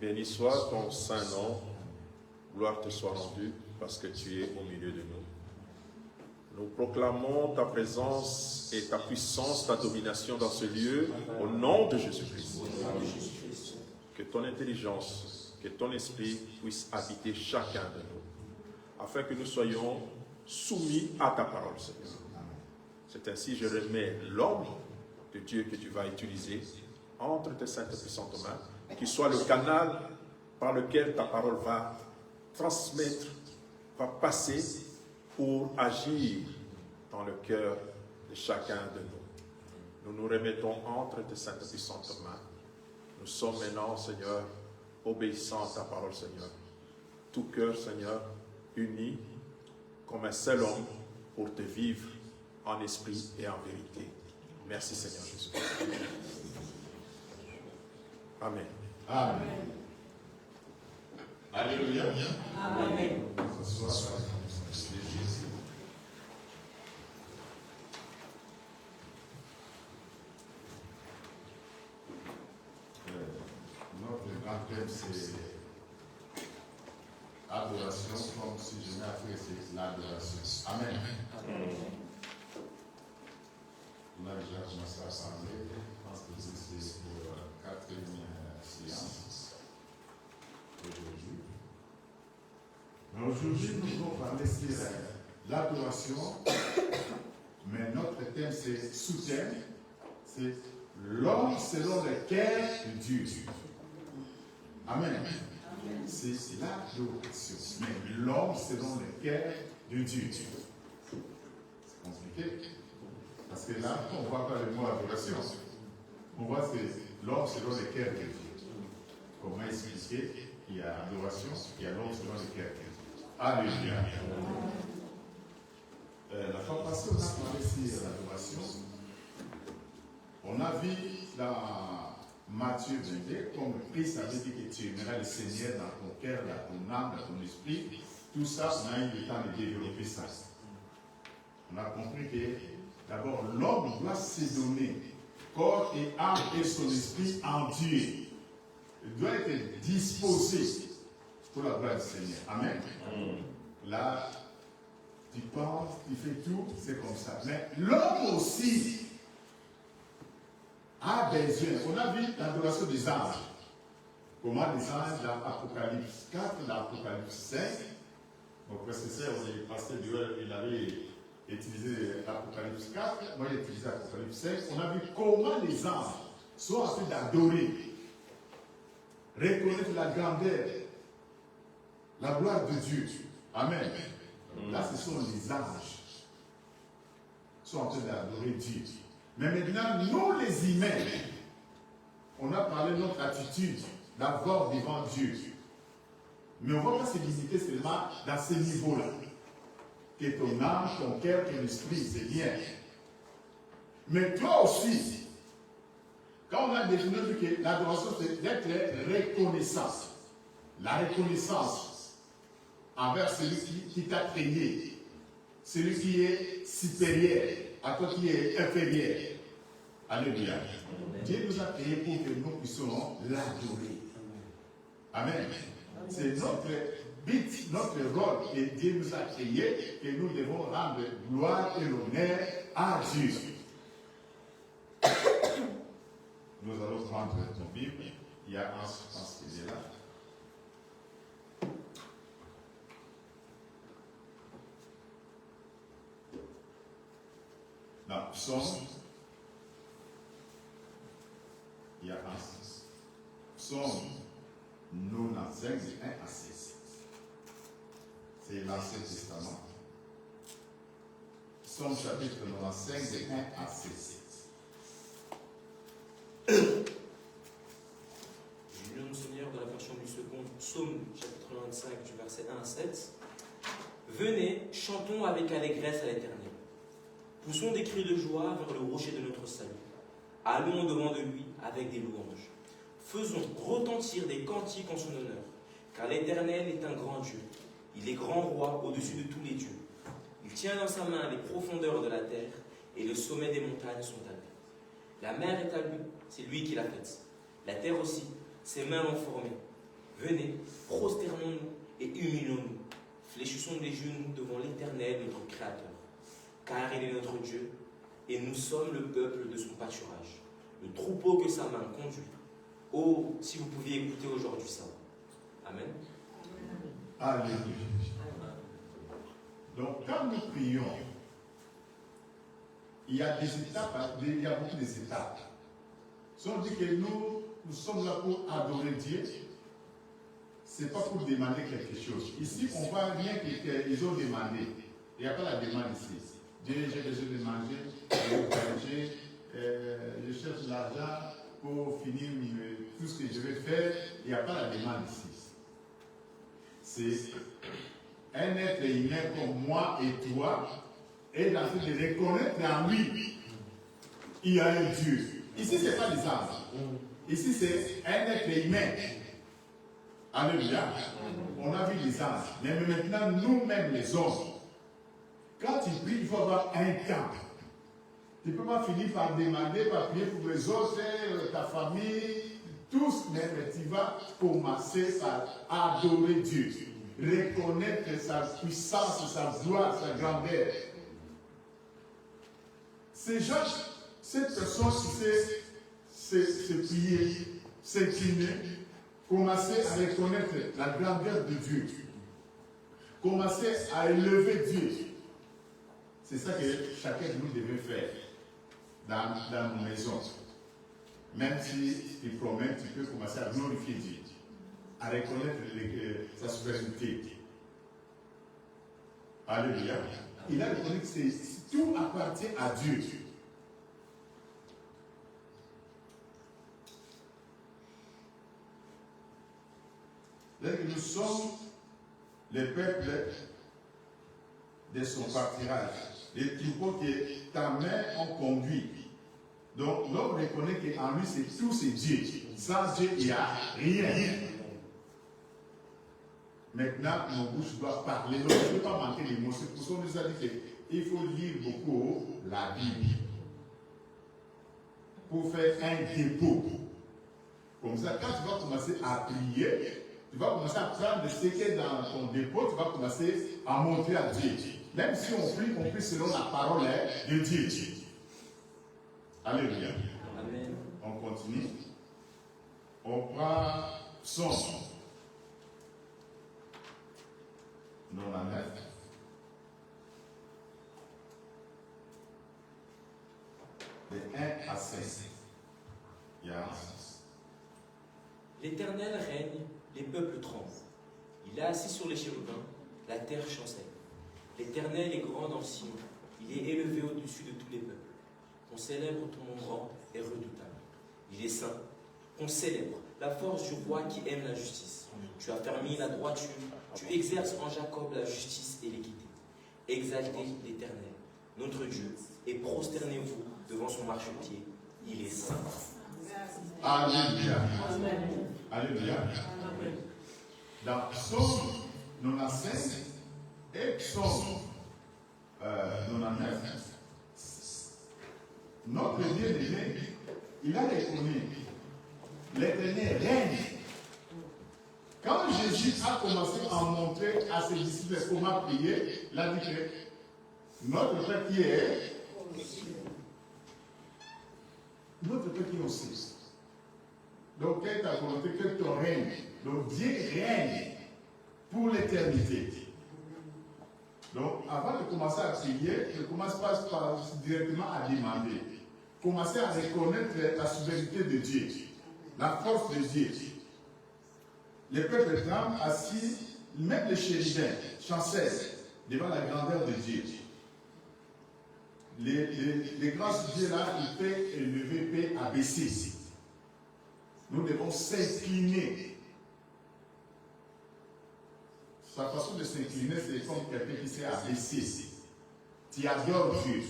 Béni soit ton saint nom, gloire te soit rendue, parce que tu es au milieu de nous. Nous proclamons ta présence et ta puissance, ta domination dans ce lieu, au nom de Jésus-Christ. Que ton intelligence, que ton esprit puisse habiter chacun de nous, afin que nous soyons soumis à ta parole, Seigneur. C'est ainsi que je remets l'homme de Dieu que tu vas utiliser entre tes saintes et puissantes mains, qui soit le canal par lequel ta parole va transmettre, va passer pour agir dans le cœur de chacun de nous. Nous nous remettons entre tes saintes et puissantes mains. Nous sommes maintenant, Seigneur, obéissants à ta parole, Seigneur. Tout cœur, Seigneur, uni comme un seul homme pour te vivre en esprit et en vérité. Merci, Seigneur Jésus. Amen. Amen. Alléluia. Amen. Notre grand thème, c'est adoration, comme si je m'ai appris, c'est l'adoration. Amen. On a déjà commencé à parler, je pense que c'est pour la 4e séance aujourd'hui. Mais aujourd'hui, nous allons parler sur l'adoration, mais notre thème, c'est sous-thème, c'est l'homme selon le cœur de Dieu. Amen. C'est l'adoration, mais l'homme selon le cœur de Dieu. C'est compliqué. Parce que là, on ne voit pas le mot adoration. On voit que c'est l'homme selon le cœur de Dieu. Comment expliquer qu'il y a adoration, qu'il y a l'homme selon le cœur de Dieu. Alléluia. La fois passée, on a parlé sur l'adoration. On a vu dans Matthieu 22, comme Christ avait dit que tu aimeras le Seigneur dans ton cœur, dans ton âme, dans ton esprit. Tout ça, on a eu le temps de développer ça. On a compris que d'abord, l'homme doit se donner corps et âme et son esprit en Dieu. Il doit être disposé pour la gloire du Seigneur. Amen. Là, tu penses, tu fais tout, c'est comme ça. Mais l'homme aussi a besoin. On a vu l'adoration des anges. Comment les anges dans l'Apocalypse 4, l'Apocalypse 5. Mon professeur, le pasteur Duel, il avait utilisé l'Apocalypse 4, moi j'ai utilisé l'Apocalypse 5. On a vu comment les anges sont en train d'adorer, reconnaître la grandeur, la gloire de Dieu. Amen. Là, ce sont les anges qui sont en train d'adorer Dieu. Mais maintenant, nous les humains, on a parlé de notre attitude d'avoir devant Dieu. Mais on ne va pas se limiter seulement dans ce niveau-là. Que ton âme, ton cœur, ton esprit, c'est bien. Mais toi aussi, quand on a défini que l'adoration, c'est d'être reconnaissant. La reconnaissance envers celui qui t'a créé, celui qui est supérieur à toi qui est inférieur. Alléluia. Dieu nous a créés pour que nous puissions l'adorer. Amen. C'est notre but, notre rôle que Dieu nous a créé, que nous devons rendre gloire et l'honneur à Dieu. Nous allons prendre notre Bible. Il y a un, je pense qu'il est là. Dans Psaume, il y a un Psaume 95, 1 à 6. C'est l'Ancien Testament. Psaume chapitre 95, 1 à 6. Je lis au Seigneur de la version du second, Psaume chapitre 95, du verset 1 à 7. Venez, chantons avec allégresse à l'Éternel. Poussons des cris de joie vers le rocher de notre salut. Allons au-devant de lui avec des louanges. Faisons retentir des cantiques en son honneur, car l'Éternel est un grand Dieu. Il est grand roi au-dessus de tous les dieux. Il tient dans sa main les profondeurs de la terre, et le sommet des montagnes sont à lui. La mer est à lui, c'est lui qui l'a faite. La terre aussi, ses mains l'ont formée. Venez, prosternons-nous et humilions-nous. Fléchissons les genoux devant l'Éternel, notre Créateur. Car il est notre Dieu, et nous sommes le peuple de son pâturage, le troupeau que sa main conduit. Oh, si vous pouviez écouter aujourd'hui ça. Amen. Alléluia. Donc, quand nous prions, il y a des étapes, il y a beaucoup d'étapes. Si on dit que nous sommes là pour adorer Dieu, ce n'est pas pour demander quelque chose. Ici, on voit bien qu'ils ont demandé. Il n'y a pas la demande ici. Dieu, j'ai besoin de manger, je cherche l'argent pour finir tout ce que je vais faire. Il n'y a pas la demande ici. C'est un être humain comme moi et toi, et dans ce de reconnaître en lui, il y a un Dieu. Ici, ce n'est pas les anges. Ici, c'est un être humain. Alléluia. On a vu les anges. Mais maintenant, nous-mêmes, les hommes, quand tu pries, il faut avoir un temps. Tu ne peux pas finir par demander, par prier pour les autres, ta famille, tous, mais tu vas commencer par adorer Dieu. Reconnaître sa puissance, sa gloire, sa grandeur. Ces gens, cette personne qui sait se prier, s'incliner, commencer à reconnaître la grandeur de Dieu. Commencer à élever Dieu. C'est ça que chacun de nous devait faire dans nos maisons. Même si tu promets, tu peux commencer à glorifier Dieu, à reconnaître sa souveraineté. Alléluia. Il a reconnu que tout appartient à Dieu. Nous sommes le peuple de son pâturage, les troupeaux que ta main ont conduit. Donc l'homme reconnaît qu'en lui tout c'est Dieu. Sans Dieu, il n'y a rien. Maintenant, nos bouches doivent parler. Donc, il ne faut pas manquer les mots. C'est pour ça qu'on nous a dit qu'il faut lire beaucoup la Bible pour faire un dépôt. Comme ça, quand tu vas commencer à prier, tu vas commencer à prendre ce qui est dans ton dépôt, tu vas commencer à montrer à Dieu. Même si on prie selon la parole de Dieu. Alléluia. Amen. On continue. On prend son. Non, la neuf. De 1 à 5. L'Éternel règne, les peuples tremblent. Il est assis sur les chérubins, la terre chancelle. L'Éternel est grand dans Sion, il est élevé au-dessus de tous les peuples. On célèbre ton nom grand et redoutable. Il est saint, on célèbre la force du roi qui aime la justice. Tu as permis la droiture, tu exerces en Jacob la justice et l'équité. Exaltez l'Éternel, notre Dieu, et prosternez-vous devant son marchepied. Il est saint. Alléluia. Alléluia. Dans Psaume 95 et Psaume 99, notre bien-aimé, il a reconnu l'Éternel règne. Quand Jésus a commencé à montrer à ses disciples comment prier, il a dit que notre Père qui est notre Père qui est aussi. Donc, quelle est ta volonté, quel est ton règne? Donc, Dieu règne pour l'éternité. Donc, avant de commencer à prier, ne commence pas directement à demander. Commencez à reconnaître la souveraineté de Dieu, la force de Dieu. Les peuples tremblent assis, même les chérubins chancellent devant la grandeur de Dieu. Les grands sujets là, il peut élever, peut abaisser. Nous devons s'incliner. Sa façon de s'incliner, c'est comme quelqu'un qui s'est abaissé. Tu adores Dieu.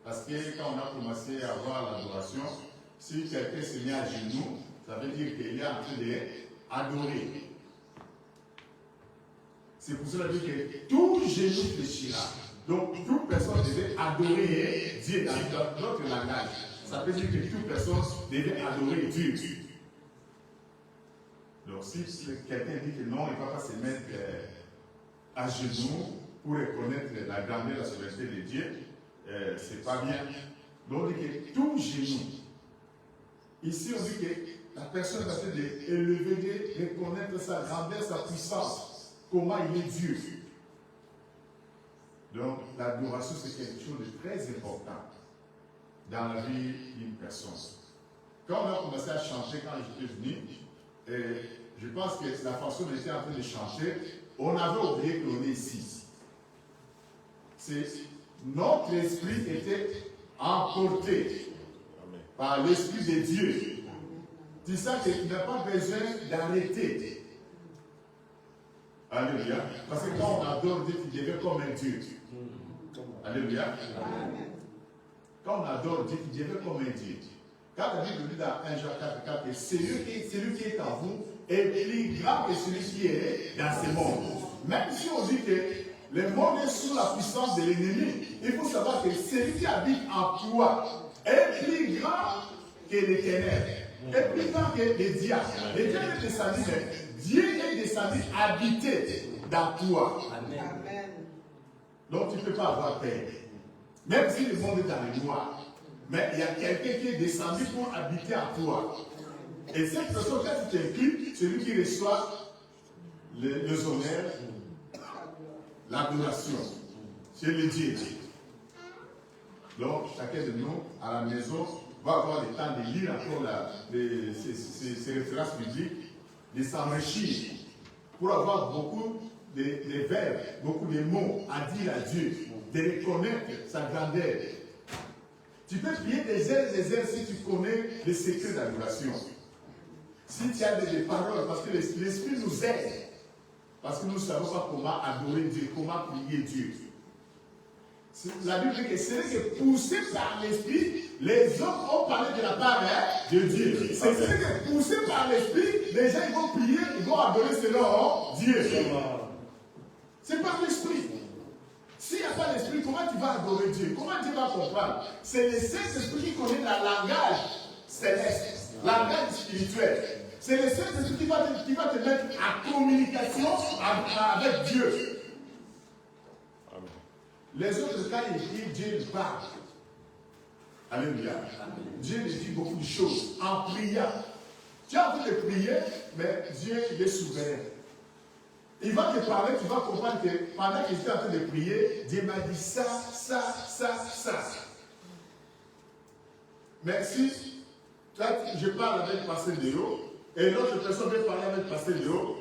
Parce que quand on a commencé à voir l'adoration, si quelqu'un se met à genoux, ça veut dire qu'il est en train d'adorer. C'est pour cela que tout genou fléchira. Donc, toute personne devait adorer Dieu dans notre langage. Ça veut dire que toute personne devait adorer Dieu. Donc si quelqu'un dit que non, il ne va pas se mettre à genoux pour reconnaître la grandeur et la souveraineté de Dieu, c'est pas bien. Donc on dit que tout genou. Ici on dit que la personne va se élever, reconnaître sa grandeur, sa puissance, comment il est Dieu. Donc l'adoration c'est quelque chose de très important dans la vie d'une personne. Quand on a commencé à chanter, quand j'étais venu, je pense que la façon dont on était en train de chanter, on avait oublié qu'on est ici. Notre esprit était emporté par l'Esprit de Dieu. Tu sais que tu n'as pas besoin d'arrêter. Alléluia. Parce que quand on adore Dieu, tu deviens comme un Dieu. Alléluia. Quand on adore Dieu, tu deviens comme un Dieu. Quand la Bible dit dans 1 Jean 4, que celui qui est en vous est plus grand que celui qui est dans ce monde. Même si on dit que le monde est sous la puissance de l'ennemi, il faut savoir que celui qui habite en toi est plus grand que l'Éternel, est plus grand que les diables. Les diables est descendu, mais Dieu est descendu habiter dans toi. Amen. Donc tu ne peux pas avoir peur. Même si le monde est dans le noir. Mais il y a quelqu'un qui est descendu pour habiter en toi. Et cette personne, quand tu t'inclines, celui qui reçoit les honneurs, l'adoration, c'est le Dieu. Donc, chacun de nous, à la maison, va avoir le temps de lire encore ces références bibliques, de s'enrichir, pour avoir beaucoup de verbes, beaucoup de mots à dire à Dieu, de reconnaître sa grandeur. Tu peux prier des heures si tu connais les secrets d'adoration. Si tu as des paroles, parce que l'Esprit nous aide. Parce que nous ne savons pas comment adorer Dieu, comment prier Dieu. La Bible dit que c'est que poussé par l'Esprit, les hommes ont parlé de la part de Dieu. C'est que poussé par l'Esprit, les gens ils vont prier, ils vont adorer selon Dieu. C'est par l'Esprit. S'il n'y a pas l'Esprit, comment tu vas adorer Dieu? Comment tu vas comprendre? C'est le Saint-Esprit qui connaît le langage céleste, le langage spirituel. C'est le Saint-Esprit qui va te mettre en communication avec Dieu. Amen. Les autres, quand ils disent Dieu parle. Alléluia. Dieu nous dit beaucoup de choses en priant. Tu as envie de prier, mais Dieu il est souverain. Il va te parler, tu vas comprendre que pendant que j'étais en train de prier, Dieu m'a dit ça. Mais si je parle avec Pasteur Léo, et l'autre personne veut parler avec Pasteur Léo,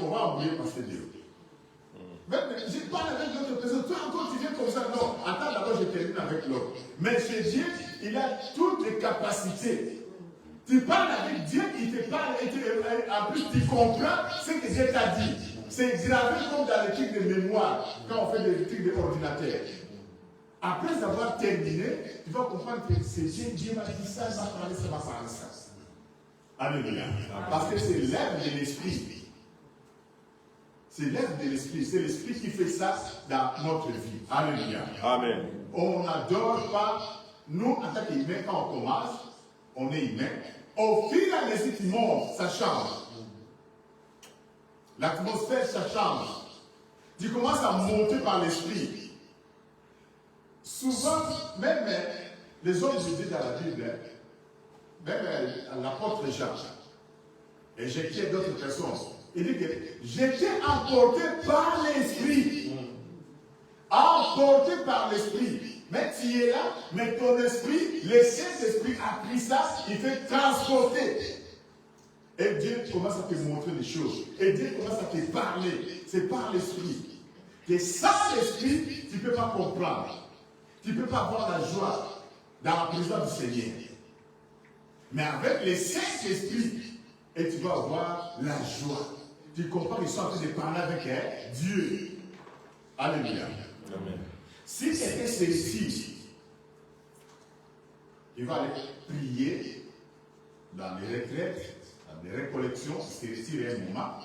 on va embrouiller Pasteur Léo. Mais je parle avec l'autre personne, toi encore tu viens comme ça, non, attends d'abord je termine avec l'autre. Mais chez Dieu, il a toutes les capacités. Tu parles avec Dieu, il te parle, et en plus tu comprends ce que Dieu t'a dit. C'est gravé comme dans les trucs de mémoire, quand on fait des trucs d'ordinateur. Après avoir terminé, tu vas comprendre que c'est Dieu m'a dit ça, il m'a parlé ça. Alléluia. Parce que c'est l'œuvre de l'Esprit. C'est l'œuvre de l'Esprit. C'est l'Esprit qui fait ça dans notre vie. Alléluia. Amen. On n'adore pas, nous en tant qu'humains, quand on commence, on est humain. Au fil et à mesure qu'il monte, ça change. L'atmosphère, ça change. Tu commences à monter par l'esprit. Souvent, même les hommes de Dieu dans la Bible, même l'apôtre Jean, et j'ai d'autres personnes, il dit que j'étais emporté par l'esprit. Emporté par l'esprit. Mais tu es là, mais ton esprit, le Saint-Esprit a pris ça, il fait transporter. Et Dieu commence à te montrer des choses. Et Dieu commence à te parler. C'est par l'esprit. Et sans l'esprit, tu ne peux pas comprendre. Tu ne peux pas avoir la joie dans la présence du Seigneur. Mais avec le Saint-Esprit, et tu vas avoir la joie. Tu comprends qu'ils sont en train de parler avec Dieu. Alléluia. Amen. Si quelqu'un se retire, il va aller prier dans les retraites, dans les récollections, se retire un moment.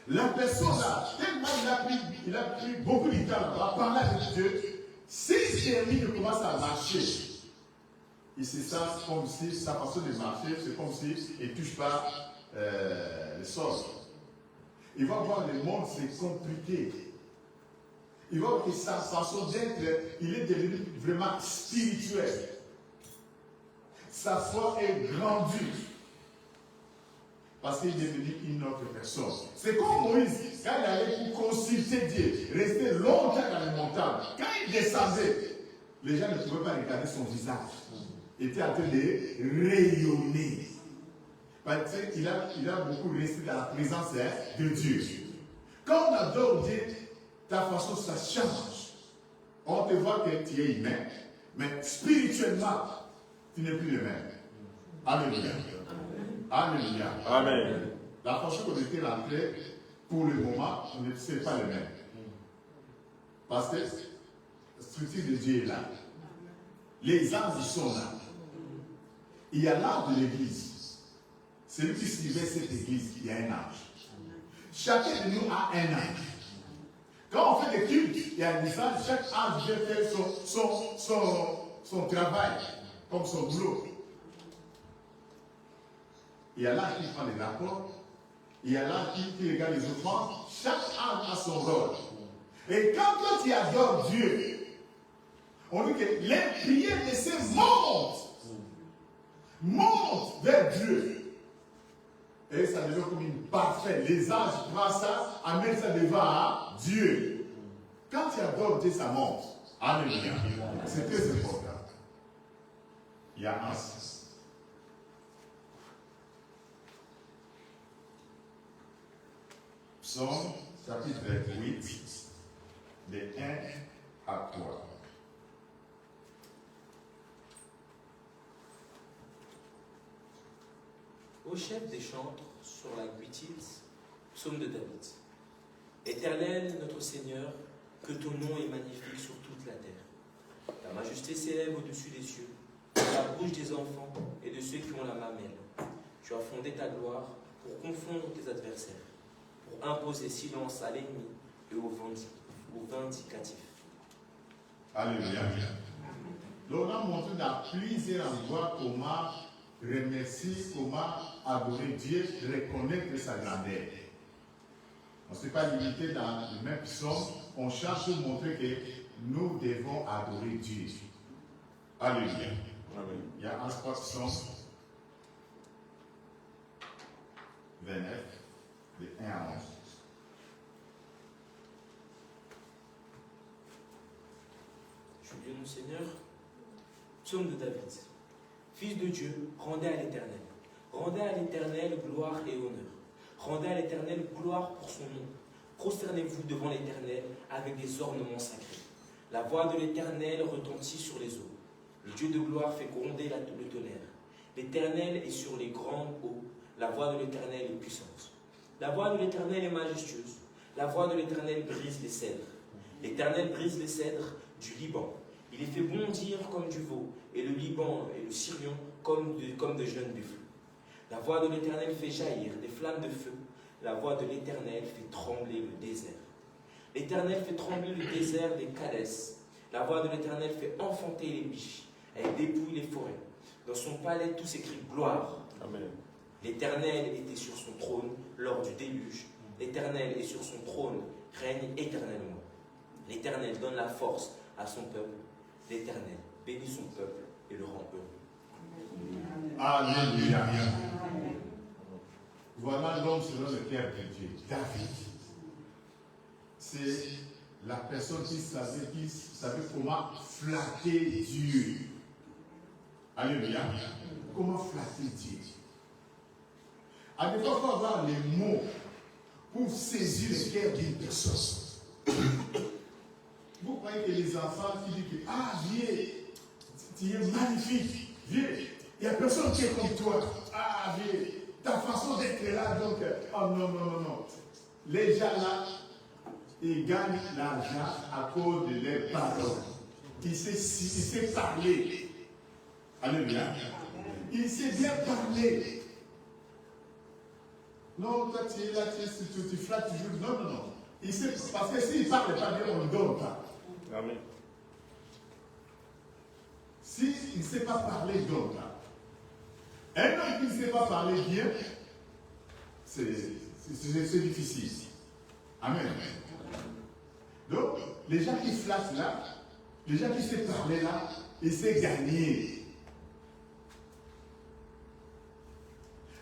La personne là, tellement il a pris beaucoup de temps là-bas, parler avec Dieu, s'il termine, il commence à marcher. Il se sent comme si sa façon de marcher, c'est comme s'il ne touche pas le sol, il va voir le monde, c'est compliqué. Il va voir que sa façon d'être, il est devenu vraiment spirituel. Sa foi est grandie. Parce qu'il est devenu une autre personne. C'est comme Moïse, quand il allait pour consulter Dieu, rester longtemps dans les montagnes. Quand il descendait, les gens ne pouvaient pas regarder son visage. Il était en train de rayonner. Parce qu'il a beaucoup resté dans la présence de Dieu. Quand on adore Dieu, ta façon, ça change. On te voit que tu es humain, mais spirituellement, tu n'es plus le même. Alléluia. Alléluia. Amen. La façon qu'on était rentré, pour le moment, on ne sait pas le même. Parce que la structure de Dieu est là. Les anges sont là. Il y a l'ange de l'église. Celui qui suivait cette église, il y a un ange. Chacun de nous a un ange. Quand on fait des cultes, il y a un message, chaque ange vient faire son travail, comme son boulot. Il y a l'ange qui prend les rapports, il y a l'ange qui regarde les offrandes. Chaque ange a son rôle. Et quand tu adores Dieu, on dit que les prières de ces montent vers Dieu. Et ça devient comme une parfaite. Les anges prennent ça, amènent ça devant Dieu. Quand tu adores Dieu, ça monte. Alléluia. C'est très important. Il y a un. Psaume chapitre 8, de 1 à 3. Au chef des chantres sur la guitite, psaume de David. Éternel, notre Seigneur, que ton nom est magnifique sur toute la terre. Ta majesté s'élève au-dessus des cieux, dans la bouche des enfants et de ceux qui ont la mamelle. Tu as fondé ta gloire pour confondre tes adversaires, pour imposer silence à l'ennemi et aux vindicatifs. Alléluia. Donc on a montré dans plusieurs endroits comment remercier, comment adorer Dieu, reconnaître sa grandeur. On ne s'est pas limité dans le même psaume, on cherche pour montrer que nous devons adorer Dieu. Alléluia. Amen. Il y a un psaume 29, de 1 à 11. Je suis mon Seigneur, psaume de David. Fils de Dieu, rendez à l'Éternel. Rendez à l'Éternel gloire et honneur. Rendez à l'Éternel gloire pour son nom. Prosternez-vous devant l'Éternel avec des ornements sacrés. La voix de l'Éternel retentit sur les eaux. Le Dieu de gloire fait gronder le tonnerre. L'Éternel est sur les grandes eaux. La voix de l'Éternel est puissante. La voix de l'Éternel est majestueuse. La voix de l'Éternel brise les cèdres. L'Éternel brise les cèdres du Liban. Il les fait bondir comme du veau, et le Liban et le Sirion comme de jeunes buffles. La voix de l'Éternel fait jaillir des flammes de feu. La voix de l'Éternel fait trembler le désert. L'Éternel fait trembler le désert des Cadès. La voix de l'Éternel fait enfanter les biches. Elle dépouille les forêts. Dans son palais, tout s'écrie gloire. Amen. L'Éternel était sur son trône lors du déluge. L'Éternel est sur son trône, règne éternellement. L'Éternel donne la force à son peuple. L'Éternel bénit son peuple et le rend heureux. Alléluia. Voilà l'homme selon le cœur de Dieu, David. C'est la personne qui savait comment flatter Dieu. Alléluia. Comment flatter Dieu. À des fois, il faut avoir les mots pour saisir le cœur d'une personne. Vous croyez que les enfants qui disent que ah, viens, tu es magnifique, viens, il n'y a personne qui est comme toi. Ah, viens, ta façon d'être là, donc, oh non, non, non, non. Les gens là, ils gagnent l'argent à cause de leurs paroles. Il sait parler. Alléluia. Il sait bien parler. Non, toi tu es là, tu flattes toujours. Non, non, non. Il sait, parce que s'il ne parle pas bien, on ne donne pas. Amen. S'il ne sait pas parler, il ne donne pas. Un homme qui ne sait pas parler bien, c'est difficile. Amen. Donc, les gens qui flattent là, les gens qui savent parler là, ils savent gagner.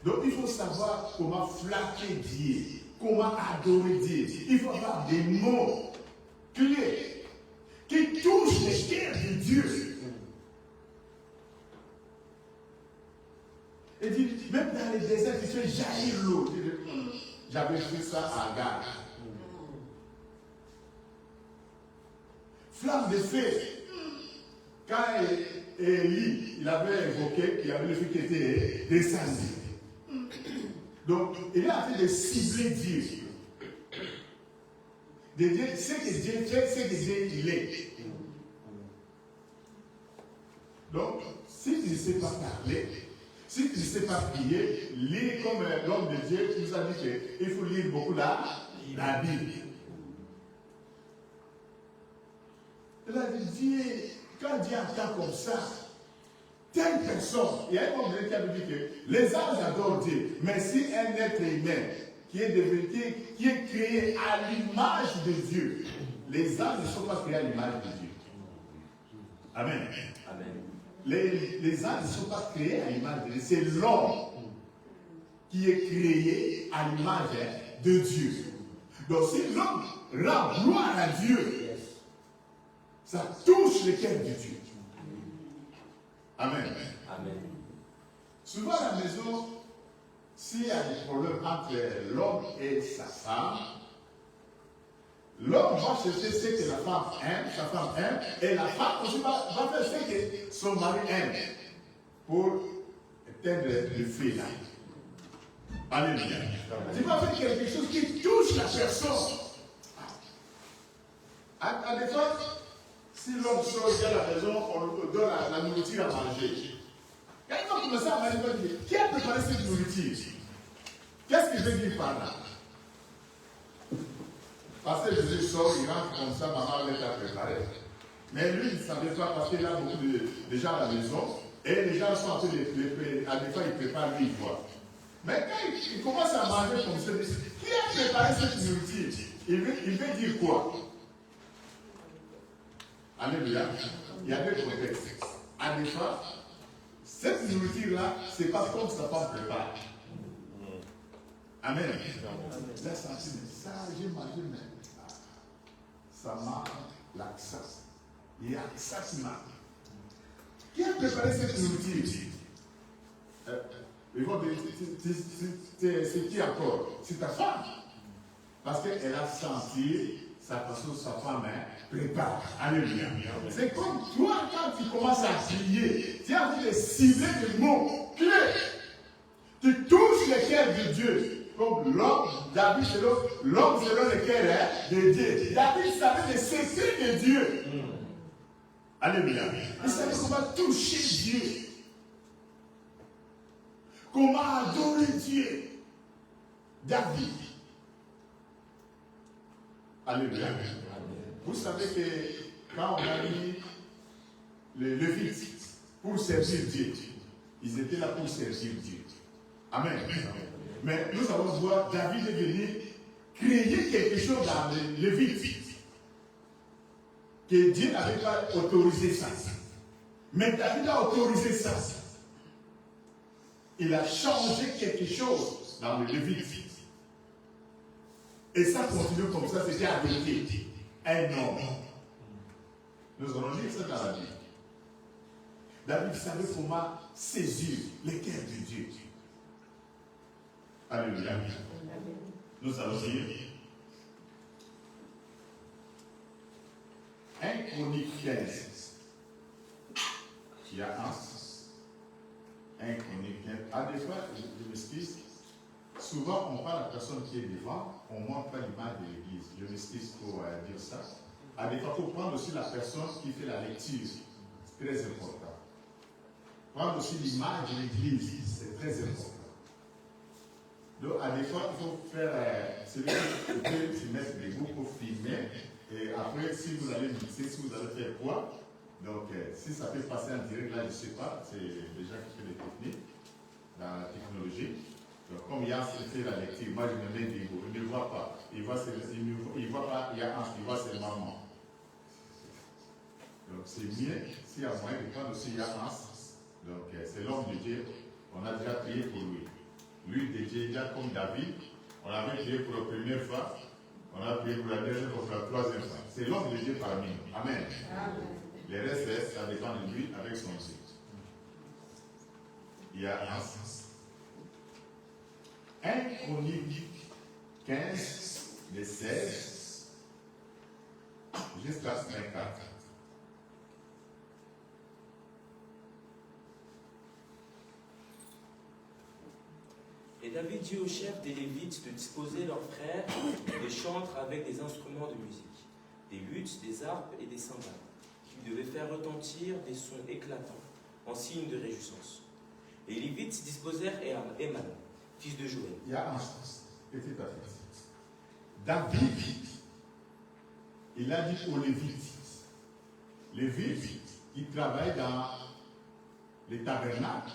Donc, il faut savoir comment flatter Dieu, comment adorer Dieu. Il faut avoir des mots clés qui touchent les cœurs de Dieu. Et dit, même dans les déserts, tu fais jaillir l'eau. J'avais fait ça à Agar. Flamme de feu. Quand Élie, il avait évoqué qu'il y avait le feu qui était descendu. Donc, il a fait de cibler Dieu. De dire ce que Dieu fait, ce que Dieu il est. Donc, si tu ne sais pas parler, si tu ne sais pas prier, lis comme l'homme de Dieu qui nous a dit qu'il faut lire beaucoup la Bible. Il a dit, Dieu, quand Dieu entend comme ça, telle personne, il y a un homme qui a dit que les anges adorent Dieu, mais si un être humain qui est devenu, qui est créé à l'image de Dieu, les anges ne sont pas créés à l'image de Dieu. Amen. Amen. Les anges ne sont pas créés à l'image de Dieu, c'est l'homme qui est créé à l'image de Dieu. Donc si l'homme rend gloire à Dieu, ça touche le cœur de Dieu. Amen. Amen. Souvent à la maison, s'il y a des problèmes entre l'homme et sa femme, l'homme va chercher ce que la femme aime, sa femme aime, et la femme aussi va faire ce que son mari aime pour éteindre le feu là. Alléluia. Tu vas faire quelque chose qui touche la personne. À des fois, si l'homme sort de la maison, on lui donne la nourriture à manger. Quand il va commencer à manger, il va dire, qui a préparé cette nourriture? Qu'est-ce que je veux dire par là? Parce que Jésus sort, il rentre comme ça, maman l'a préparé. Mais lui, il ne savait pas parce qu'il a beaucoup de gens à la maison. Et les gens sont en train de préparer. À des fois, il prépare, lui, il voit. Mais quand il commence à manger comme ça, qui a préparé cette nourriture? Il veut dire quoi? Alléluia. Il y a deux contextes. À des fois, cette nourriture-là, ce n'est pas comme sa femme prépare. Amen. Là, ça, j'ai mangé, mais ça m'a l'accent. Il y a ça qui m'a. Qui a préparé cette nourriture? C'est qui encore? C'est ta femme. Parce qu'elle a senti sa façon, sa femme prépare. Alléluia. C'est comme toi, quand tu commences à prier, tu as envie de cibler des mots clés. Tu touches le cœur de Dieu. Comme l'homme, David, c'est l'homme selon le cœur de Dieu. David savait les secrets de Dieu. Alléluia. Il savait comment toucher Dieu. Comment adorer Dieu. David. Alléluia. Vous savez que quand on a mis les Lévites pour servir Dieu, ils étaient là pour servir Dieu. Amen. Mais nous allons voir David est venu créer quelque chose dans les Lévites que Dieu n'avait pas autorisé ça. Mais David a autorisé ça. Il a changé quelque chose dans les Lévites. Et ça continue comme ça, c'était arrêté. Un homme. Nous allons lire ça dans la Bible. David savait comment saisir les cœurs de Dieu. Alléluia. Nous allons lire 1 Chronique 15. Il y a un Chronique 15. À des fois, je m'excuse. Souvent, on parle à la personne qui est devant, on ne montre pas l'image de l'église. Je m'excuse pour dire ça. À des fois, il faut prendre aussi la personne qui fait la lecture. C'est très important. Prendre aussi l'image de l'église. C'est très important. Donc, à des fois, il faut faire celui qui peut se mettre des groupes pour filmer. Et après, si vous allez mixer, si vous allez faire quoi, donc si ça peut passer en direct, là, je ne sais pas, c'est déjà qui fait des techniques dans la technologie. Donc, comme Yann fait la lecture, moi je me mets debout, il ne voit pas. Il voit pas, il y a un, il voit ses mamans. Donc c'est mieux, s'il y a moyen de prendre aussi Yann. Donc c'est l'homme de Dieu, on a déjà prié pour lui. Lui déjà comme David, on avait prié pour la première fois, on a prié pour la deuxième fois, pour la troisième fois. C'est l'homme de Dieu parmi nous. Amen. Amen. Les restes, ça dépend de lui avec son Dieu. Il y a un sens. 1 Chronique 15, de 16 jusqu'à 24. Et David dit aux chefs des Lévites de disposer leurs frères des chantres avec des instruments de musique, des luttes, des harpes et des cymbales, qui devaient faire retentir des sons éclatants en signe de réjouissance. Et les Lévites disposèrent Éman, fils de Joël. Il y a un sens, petit à petit. David, il a dit aux Lévites, ils travaillent dans les tabernacles,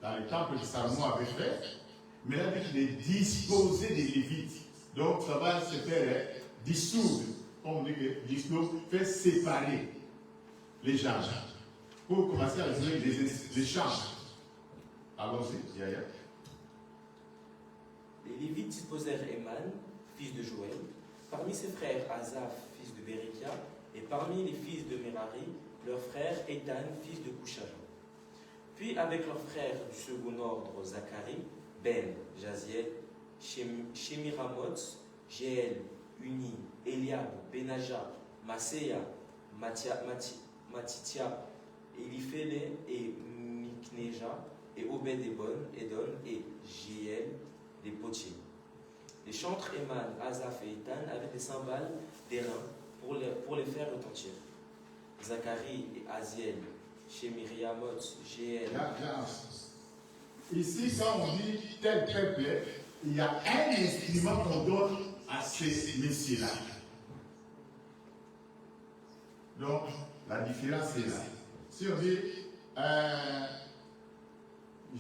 dans les temples que Salomon avait fait, mais là, il est disposé des Lévites. Donc, ça va se faire dissoudre, comme on dit que dissoudre, faire séparer les gens pour commencer à jouer les chants. Allons-y, Yaya. Les Lévites disposèrent Éman, fils de Joël, parmi ses frères Asaph, fils de Bérékia, et parmi les fils de Merari, leur frère Étan, fils de Couchaja. Puis avec leurs frères du second ordre Zacharie, Ben, Jaziel, Shemiramoth, Jéel, Uni, Eliab, Benaja, Maséa, Matitia, Eliphélé et Mikneja, et Obed-Edom et Jéel, les potiers. Les chantres Éman, Asaph et Étan avaient des cymbales d'airain pour les faire retentir. Zacharie et Aziel, Shemiramoth, Jéel. Ici, quand on dit tel peuple, il y a un instrument qu'on donne à ces messieurs-là. Donc, la différence est là. Si on dit,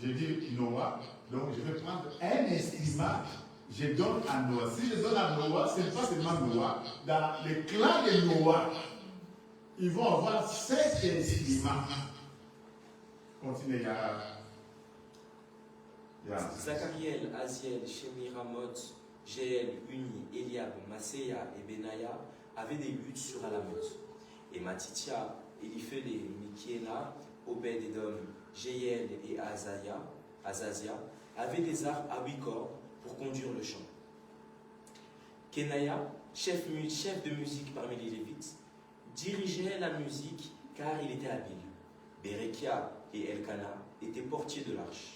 je dis Noah, donc je vais prendre un instrument, je donne à Noah. Si je donne à Noah, ce n'est pas seulement Noah. Dans le clan de Noah, ils vont avoir 7 instruments. Continuez, Zachariel, Aziel, Shemiramoth, Jéel, Uni, Eliab, Maséa et Benaya avaient des luttes sur Alamoth. Et Matitia, Eliphélé, Mikiéna, Obed-Edom, Jéel et Azazia avaient des harpes à 8 cordes pour conduire le chant. Kenaya, chef de musique parmi les Lévites, dirigeait la musique car il était habile. Bérékia et Elkana étaient portiers de l'arche.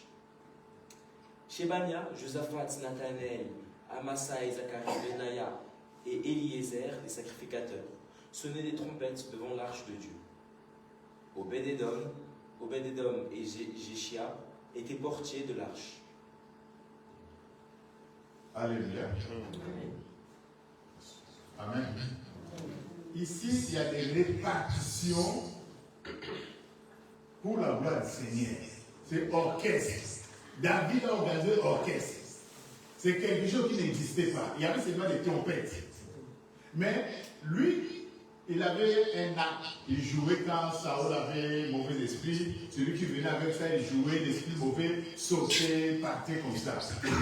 Shebania, Josaphat, Nathanaël, Amasai, Zacharie, Benaya et Eliezer, les sacrificateurs, sonnaient des trompettes devant l'arche de Dieu. Obed-Edom et Jéchia étaient portiers de l'arche. Alléluia. Amen. Ici, il y a des répartitions pour la gloire du Seigneur. C'est orchestre. David a organisé l'orchestre. C'est quelque chose qui n'existait pas. Il y avait seulement des trompettes. Mais lui, il avait un acte. Il jouait quand Saül avait mauvais esprit. Celui qui venait avec ça, il jouait, l'esprit mauvais sautait, partait comme ça.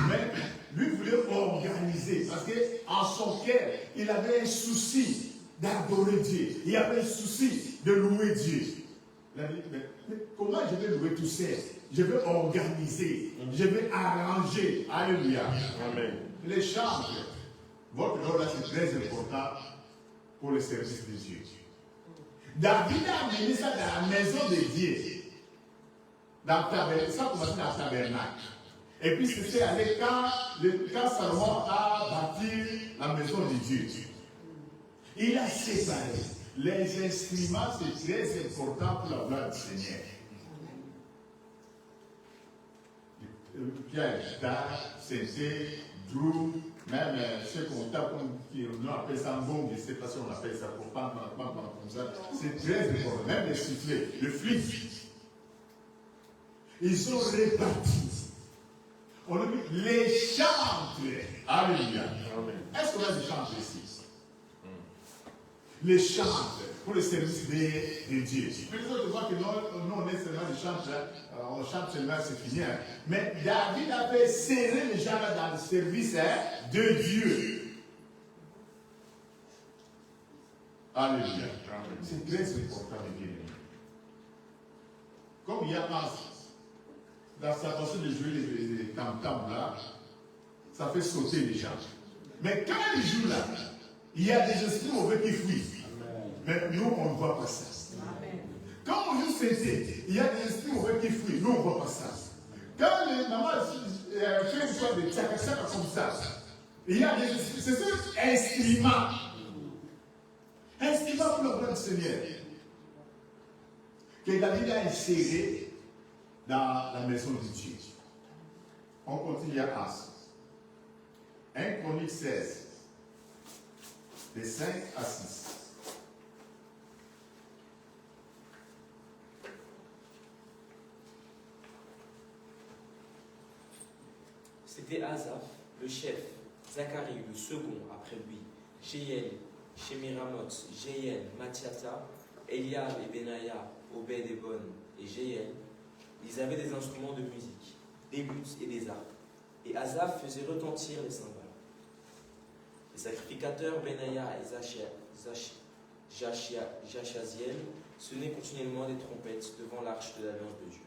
Mais lui voulait organiser. Parce qu'en son cœur, il avait un souci d'adorer Dieu. Il avait un souci de louer Dieu. Il a dit, mais comment je vais louer tout seul? Je vais organiser, je vais arranger. Alléluia. Amen. Les chants, votre rôle là, c'est très important pour le service de Dieu. David a amené ça dans la maison de Dieu. Ça a commencé dans le tabernacle. Et puis c'était allé quand Salomon a bâti la maison de Dieu. Il a séparé. Les instruments, c'est très important pour la gloire du Seigneur. Pierre, guitare, synthé, drum, même ceux qu'on tape, on appelle ça un bon, je ne sais pas si on appelle ça pour pas comme ça. C'est très important. Même les sifflets, le flûte. Ils sont répartis. On a mis les chantres. Alléluia. Amen. Est-ce qu'on a des chantres ici? Les chantres pour le service de Dieu. Peut-être de voir que nous, on est seulement des chantres, on chante seulement, c'est fini. Hein. Mais David avait serré les gens là dans le service de Dieu. Alléluia. C'est très important de bien. Comme il y a dans sa façon de jouer les tam-tams là, ça fait sauter les gens. Mais quand il joue là, il y a des esprits mauvais qui fuient. Mais nous, on ne voit pas ça. Quand on joue Saint-Thé, il y a des esprits mauvais qui fuient. Nous, on ne voit pas ça. Quand les mamans fait une sorte de tchaka comme ça, il y a des esprits. C'est un instrument. Instrument pour le grand Seigneur. Que David a inséré dans la maison de Dieu. On continue à As. 1 Chronique 16, de 5 à 6. C'était Asaph, le chef, Zacharie, le second après lui, Jéhiel, Shemiramoth, Jéhiel, Mathiata, Eliab et Benaya, Obed-Edom et Jéhiel. Ils avaient des instruments de musique, des luttes et des harpes. Et Asaph faisait retentir les cymbales. Les sacrificateurs Benaya et Jachaziel sonnaient continuellement des trompettes devant l'arche de l'alliance de Dieu.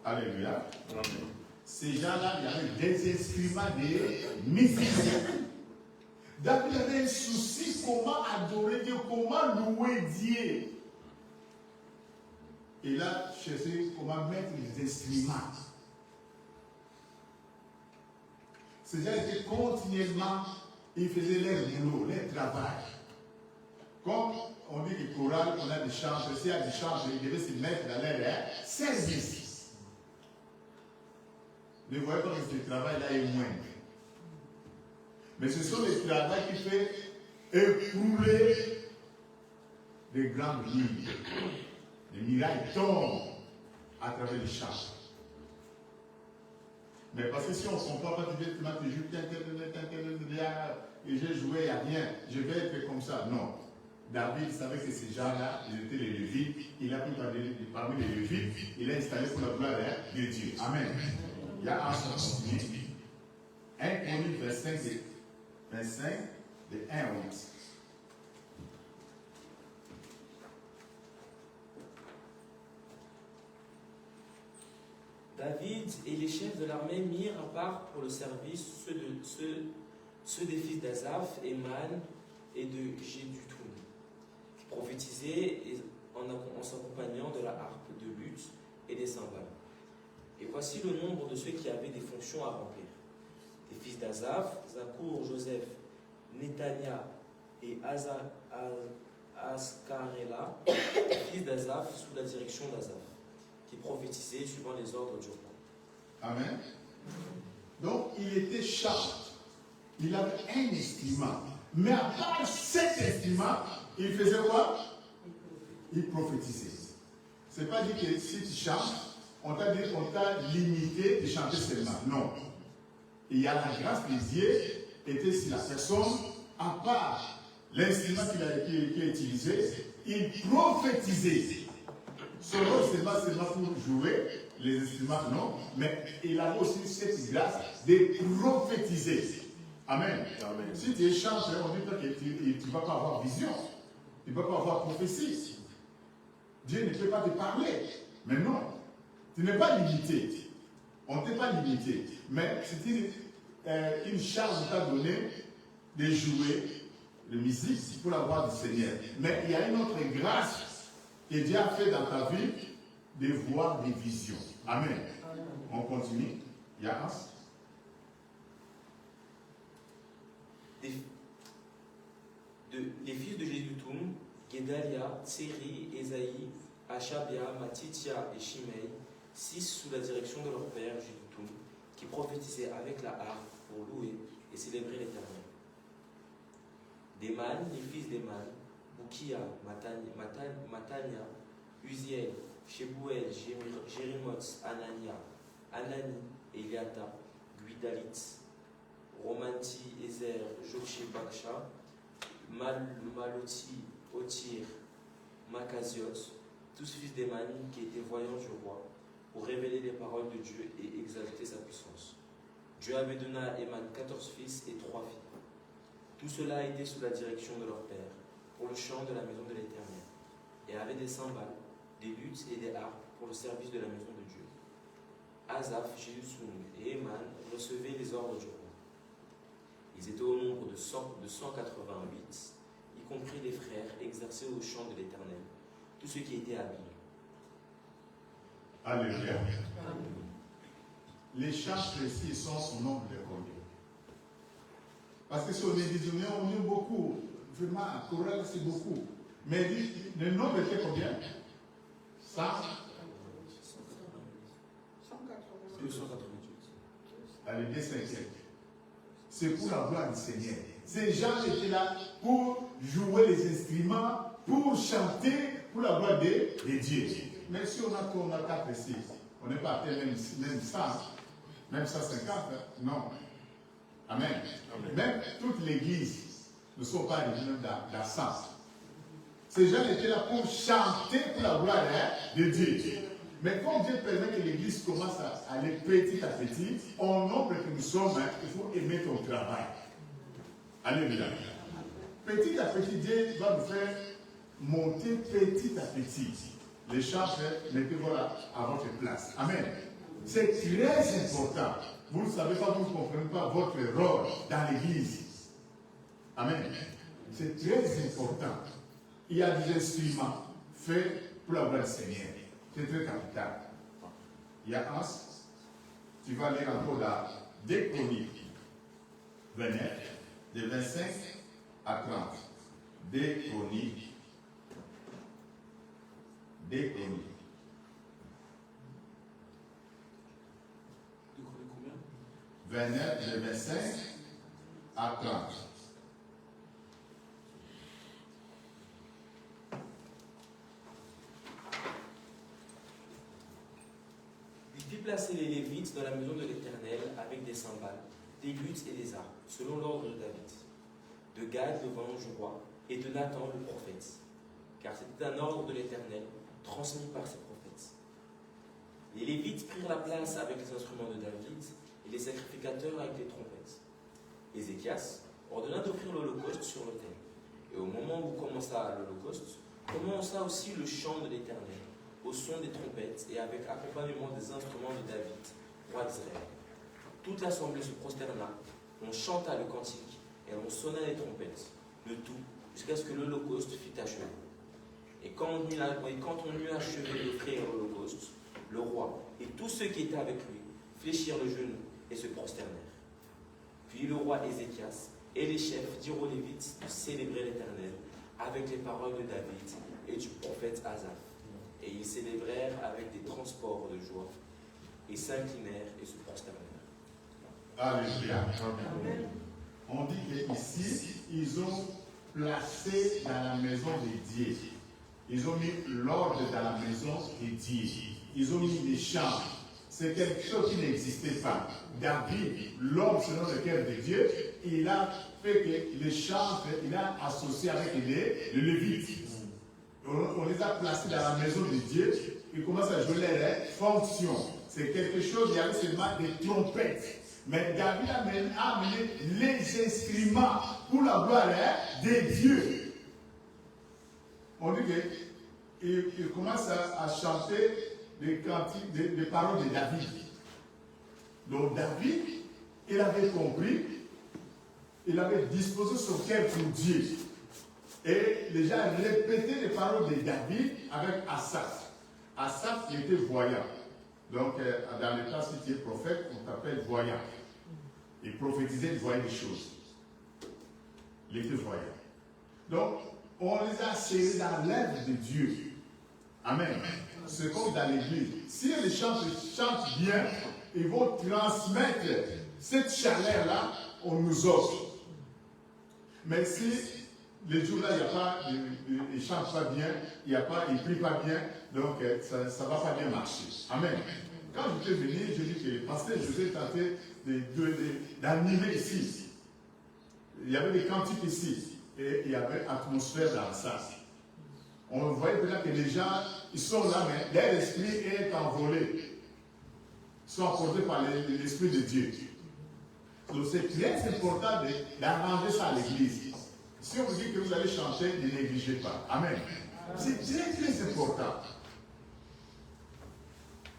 Alléluia. Amen. Ces gens-là, il y avait des instruments de musique. David avait un souci comment adorer Dieu, comment louer Dieu. Et là, chercher comment mettre les instruments. Ces gens étaient continuellement, ils faisaient leur boulot, leur travail. Comme on dit que chorales, on a des chantres, s'il y a des chantres, ils devaient se mettre dans leur service. Ne voyez pas que ce travail-là est moindre. Mais ce sont les travaux qui font éprouler les grandes lignes. Les mirailles tombent à travers les champs. Mais parce que si on ne comprend pas directement que je joue, et j'ai joué, il n'y a rien, je vais être comme ça. Non. David savait que ces gens-là, ils étaient les Lévites. Il a pris parmi les Lévites, il a installé pour la gloire de Dieu. Amen. Il y a un seul continu. 1 Chronique 25, de 1 à 8. David et les chefs de l'armée mirent à part pour le service ceux des fils d'Asaph, Éman et de Jéduthun, qui prophétisaient en s'accompagnant de la harpe, de luth et des cymbales. Et voici le nombre de ceux qui avaient des fonctions à remplir. Les fils d'Asaph, Zakour, Joseph, Netania et Ascarela, fils d'Asaph sous la direction d'Asaph, qui prophétisaient suivant les ordres du roi. Amen. Donc il était chantre. Il avait un instrument. Mais à part cet instrument, il faisait quoi? Il prophétisait. Ce n'est pas dit que si tu chantes, on t'a limité de chanter seulement. Non. Il y a la grâce de Dieu était sur la personne, à part l'instrument qu'il a utilisé, il prophétisait. Son rôle, ce n'est pas seulement pour jouer les instruments, non, mais il a aussi cette grâce de prophétiser. Amen. Amen. Si tu es chanteur, on dit que tu ne vas pas avoir vision, tu ne vas pas avoir prophétie. Dieu ne peut pas te parler. Mais non. Tu n'es pas limité. On ne t'est pas limité. Mais c'est une charge qu'on t'a donnée de jouer de musique pour la voix du Seigneur. Mais il y a une autre grâce que Dieu a fait dans ta vie de voir des visions. Amen. On continue. Il y a les fils de Jéduthun, Guédalia, Tseri, Esaïe, Achabia, Matithia et Shimei, 6 sous la direction de leur père Jéduthun, qui prophétisaient avec la harpe pour louer et célébrer l'Éternel. Déman, les fils d'Éman, Boukia, Matania, Uziel, Shebouel, Jérimoth, Anani Eliata, Guidalit, Romanti, Ezer, Joché, Baksha, Maloti, Otir, Makasios, tous fils d'Eman qui étaient voyants du roi, pour révéler les paroles de Dieu et exalter sa puissance. Dieu avait donné à Eman 14 fils et 3 filles. Tout cela était sous la direction de leur père, pour le chant de la maison de l'Éternel, et avait des cymbales, des luttes et des harpes pour le service de la maison de Dieu. Asaph, Jéhusung et Eman recevaient les ordres du roi. Ils étaient au nombre de 188, y compris les frères exercés au chant de l'Éternel, tous ceux qui étaient habiles. Alléluia. Les chants précis sont au nombre de combien? Parce que si on est désigné, on est beaucoup. Vraiment, un chorale, c'est beaucoup. Mais le nombre était combien? 100. 288. Allez, bien 5. C'est pour la gloire du Seigneur. Ces gens étaient là pour jouer les instruments, pour chanter pour la gloire de Dieu. Mais si on a 4 ici, on n'est pas atteint même 100, même 150, non. Amen. Amen. Même toute l'église ne sont pas réunis dans 100. Ces gens étaient là pour chanter pour la gloire de Dieu. Mais quand Dieu permet que l'église commence à aller petit à petit, en nombre que nous sommes, il faut aimer ton travail. Alléluia. Petit à petit, Dieu va nous faire monter petit à petit. Les chants, mettez-vous là à votre place. Amen. C'est très important. Vous ne savez pas, vous ne comprenez pas votre rôle dans l'église. Amen. C'est très important. Il y a des instruments faits pour la gloire du Seigneur. C'est très capital. Il y a un, tu vas lire encore là, des chroniques 29, de 25 à 30. Des chroniques. 29, de 25 à 30. Il fit placer les Lévites dans la maison de l'Éternel avec des cymbales, des luttes et des harpes, selon l'ordre de David, de Gad, le voyant du roi, et de Nathan, le prophète, car c'était un ordre de l'Éternel transmis par ses prophètes. Les Lévites prirent la place avec les instruments de David et les sacrificateurs avec les trompettes. Ézéchias ordonna d'offrir l'holocauste sur l'autel. Et au moment où commença l'holocauste, commença aussi le chant de l'Éternel, au son des trompettes et avec accompagnement des instruments de David, roi d'Israël. Toute l'assemblée se prosterna, on chanta le cantique et on sonna les trompettes, le tout jusqu'à ce que l'holocauste fût achevé. Et quand on eut achevé d'offrir l'holocauste, le roi et tous ceux qui étaient avec lui fléchirent le genou et se prosternèrent. Puis le roi Ézéchias et les chefs dirent aux Lévites de célébrer l'Éternel avec les paroles de David et du prophète Asaph. Et ils célébrèrent avec des transports de joie et s'inclinèrent et se prosternèrent. Alléluia. Amen. On dit qu'ici, ils ont placé dans la maison de Dieu. Ils ont mis l'ordre dans la maison de Dieu. Ils ont mis les chants. C'est quelque chose qui n'existait pas. David, l'homme selon le cœur de Dieu, il a fait que les chants, il a associé avec les Lévites. On les a placés dans la maison de Dieu. Ils commencent à jouer leurs fonctions. C'est quelque chose, il y avait seulement des trompettes. Mais David a amené les instruments pour la gloire de Dieu. On dit qu'il commence à chanter les cantiques, les paroles de David. Donc David, il avait compris, il avait disposé son cœur pour Dieu. Et les gens répétaient les paroles de David avec Asaph. Asaph, il était voyant. Donc, dans le temps, si tu es prophète, on t'appelle voyant. Il prophétisait, il voyait des choses. Il était voyant. Donc, on les a serrés dans l'œuvre de Dieu. Amen. C'est comme dans l'église. Si les gens chantent bien, ils vont transmettre cette chaleur-là aux nous autres. Mais si les jours-là, ils ne chantent pas bien, ils ne prient pas bien, donc ça ne va pas bien marcher. Amen. Quand je suis venu, j'ai dit que le pasteur José tentait d'animer ici. Il y avait des cantiques ici. Et il y avait une atmosphère dans ça. On voyait peut-être que les gens, ils sont là, mais leur esprit est envolé. Ils sont emportés par l'Esprit de Dieu. Donc c'est très important d'arranger ça à l'église. Si on vous dit que vous allez chanter, ne négligez pas. Amen. C'est très très important.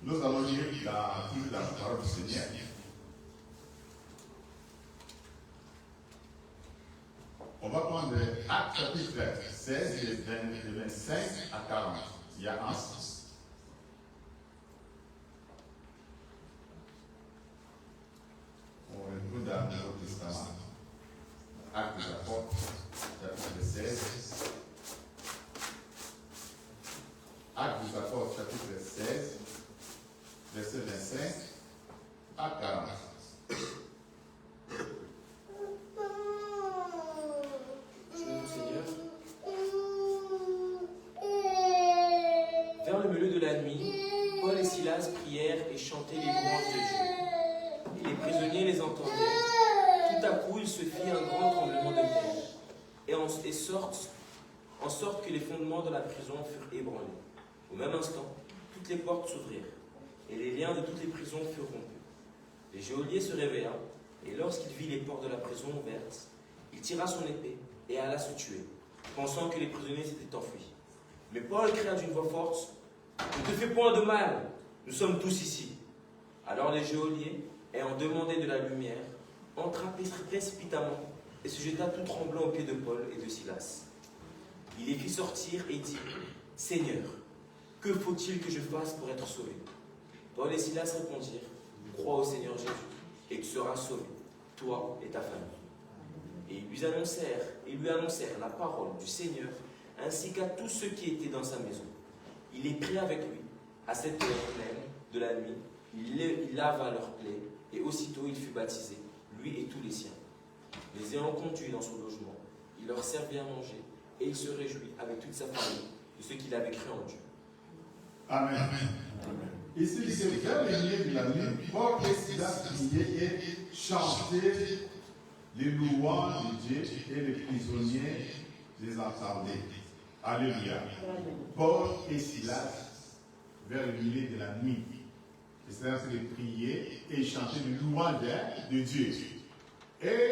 Nous allons lire la parole du Seigneur. On va prendre Actes chapitre 16, de 25 à 40. Il y a un sens. On retrouve dans le Nouveau Testament. Actes des Apôtres, chapitre 16. Actes des Apôtres, chapitre 16, verset 25 à 40. Vers le milieu de la nuit, Paul et Silas prièrent et chantaient les louanges de Dieu. Et les prisonniers les entendaient. Tout à coup, il se fit un grand tremblement de terre, en sorte que les fondements de la prison furent ébranlés. Au même instant, toutes les portes s'ouvrirent, et les liens de toutes les prisons furent rompus. Le geôlier se réveilla, et lorsqu'il vit les portes de la prison ouvertes, il tira son épée et alla se tuer, pensant que les prisonniers s'étaient enfuis. Mais Paul cria d'une voix forte, « Ne te fais point de mal, nous sommes tous ici. » Alors les geôliers, ayant demandé de la lumière, entra précipitamment et se jeta tout tremblant aux pieds de Paul et de Silas. Il les fit sortir et dit, « Seigneur, que faut-il que je fasse pour être sauvé ?» Paul et Silas répondirent, « Crois au Seigneur Jésus, et tu seras sauvé, toi et ta famille. » Et ils lui annoncèrent la parole du Seigneur, ainsi qu'à tous ceux qui étaient dans sa maison. Il les prit avec lui. À cette heure même de la nuit, il lava leurs plaies, et aussitôt il fut baptisé, lui et tous les siens. Les ayant conduits dans son logement, il leur servit à manger, et il se réjouit avec toute sa famille de ce qu'il avait cru en Dieu. Amen. Amen. Ici, il dit que vers le milieu de la nuit, Paul et Silas priaient et chantaient les louanges de Dieu, et les prisonniers les entendaient. Alléluia. Paul et Silas, vers le milieu de la nuit, et Silas les priaient et chantaient les louanges de Dieu. Et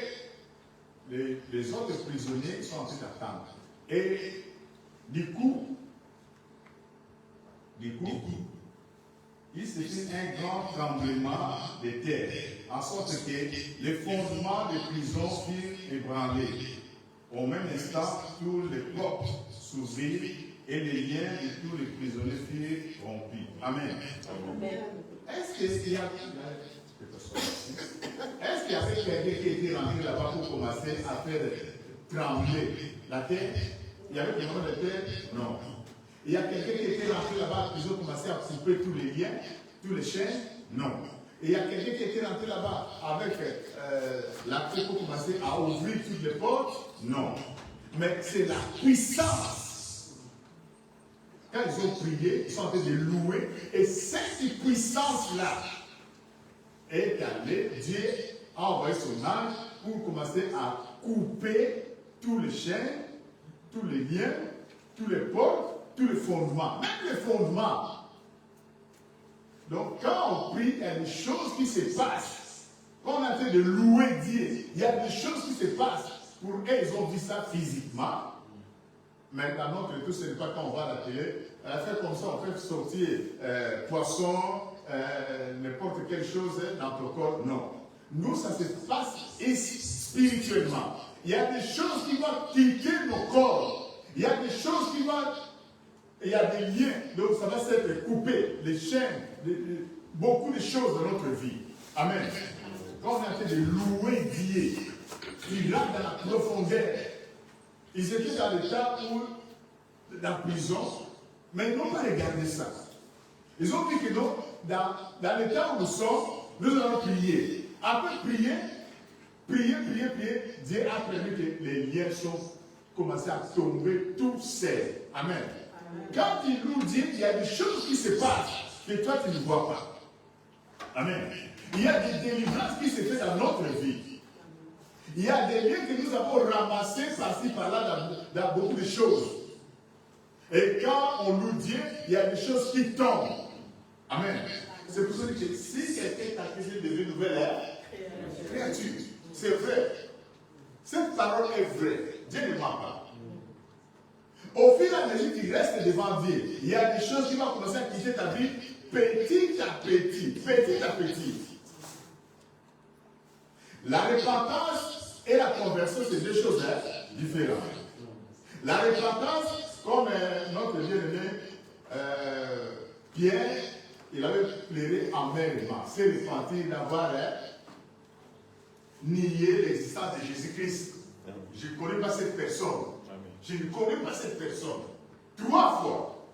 les autres prisonniers sont en train d'attendre. Et du coup, il se fait un grand tremblement de terre, en sorte que les fondements des prisons furent ébranlés. Au même instant, tous les portes s'ouvrirent et les liens de tous les prisonniers furent rompus. Amen. Amen. Est-ce qu'il y avait quelqu'un qui était rentré là-bas pour commencer à faire trembler la terre? Il y avait des moments de terre? Non. Il y a quelqu'un qui était rentré là-bas, ils ont commencé à couper tous les liens, tous les chaînes? Non. Et il y a quelqu'un qui était rentré là-bas avec la clé pour commencer à ouvrir toutes les portes? Non. Mais c'est la puissance. Quand ils ont prié, ils sont en train de louer, et cette puissance-là est allée, Dieu a envoyé son ange pour commencer à couper tous les chaînes, tous les liens, tous les portes, tous les fondements, même les fondements. Donc quand on prie, il y a des choses qui se passent. Quand on est en train de louer Dieu, il y a des choses qui se passent. Pour eux, ils ont vu ça physiquement. Maintenant, que tout ce n'est pas quand on voit la télé. Elle a fait comme ça, on fait sortir poisson, n'importe quelle chose dans ton corps. Non. Nous, ça se passe ici, spirituellement. Il y a des choses qui vont quitter nos corps. Il y a des choses qui vont... Il y a des liens, donc ça va s'être coupé, les chaînes, beaucoup de choses dans notre vie. Amen. Quand on est en train de louer Dieu, il rentre dans la profondeur. Ils étaient dans l'état où, dans la prison, mais ils n'ont pas regardé ça. Ils ont dit que non, dans l'état où nous sommes, nous allons prier. Après prier, Dieu a permis que les liens sont commencés à tomber tout seuls. Amen. Quand il nous dit qu'il y a des choses qui se passent, que toi tu ne vois pas. Amen. Il y a des délivrances qui se font dans notre vie. Il y a des liens que nous avons ramassés par-ci, par-là, dans beaucoup de choses. Et quand on loue Dieu, il y a des choses qui tombent. Amen. C'est pour ça que si quelqu'un t'accuse de une nouvelle créature, c'est vrai. Cette parole est vraie. Dieu ne ment pas. Au fil et à mesure qu'il reste devant Dieu, il y a des choses qui vont commencer à quitter ta vie petit à petit. Petit à petit. La repentance et la conversion, c'est deux choses différentes. La repentance, comme notre bien-aimé Pierre, il avait pleuré amèrement, s'est repenti d'avoir nié l'existence de Jésus-Christ. Je ne connais pas cette personne. Je ne connais pas cette personne. 3 fois.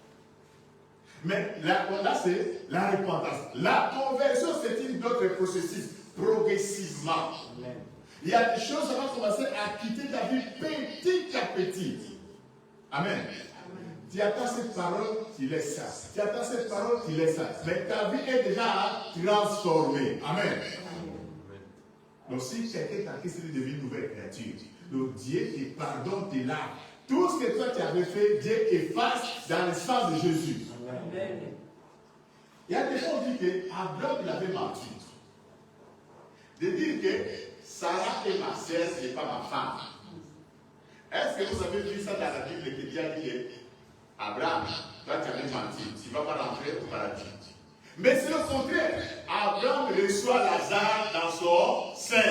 Mais là c'est la repentance. La conversion, c'est une autre processus, progressivement. Amen. Il y a des choses qui vont commencer à quitter ta vie petit à petit. Amen. Amen. Tu attends cette parole, tu laisses ça. Tu attends cette parole, tu laisses ça. Mais ta vie est déjà transformée. Amen. Amen. Donc si quelqu'un t'a question de devenir une nouvelle créature, donc Dieu te pardonne tes larmes. Tout ce que toi tu avais fait, Dieu efface dans le sang de Jésus. Amen. Il y a des gens qui disent qu'Abraham il avait menti. De dire que Sarah est ma sœur, ce n'est pas ma femme. Est-ce que vous avez vu ça dans la Bible que Dieu a dit que Abraham, toi tu avais menti, tu ne vas pas rentrer au paradis. Mais c'est le contraire. Abraham reçoit Lazare dans son sein.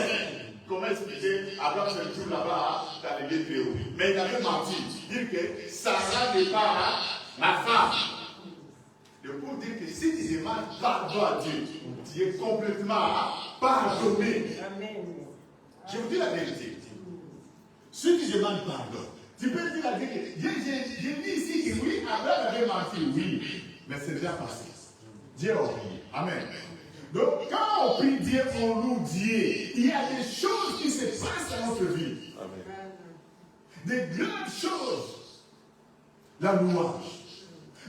Comment expliquer? Abraham se trouve là-bas dans les lieux très hauts. Mais il avait menti. Dire que Sarah n'est pas ma femme. De pour dire que si tu demandes pardon à Dieu, tu es complètement pardonné. Amen. Je vous dis la vérité. Si tu demandes pardon, tu peux dire la vérité. J'ai dit ici que oui, Abraham avait menti, oui, mais c'est déjà passé. Dieu a oublié. Amen. Donc, quand on prie Dieu, on loue Dieu. Il y a des choses qui se passent dans notre vie. Amen. Des grandes choses. La louange.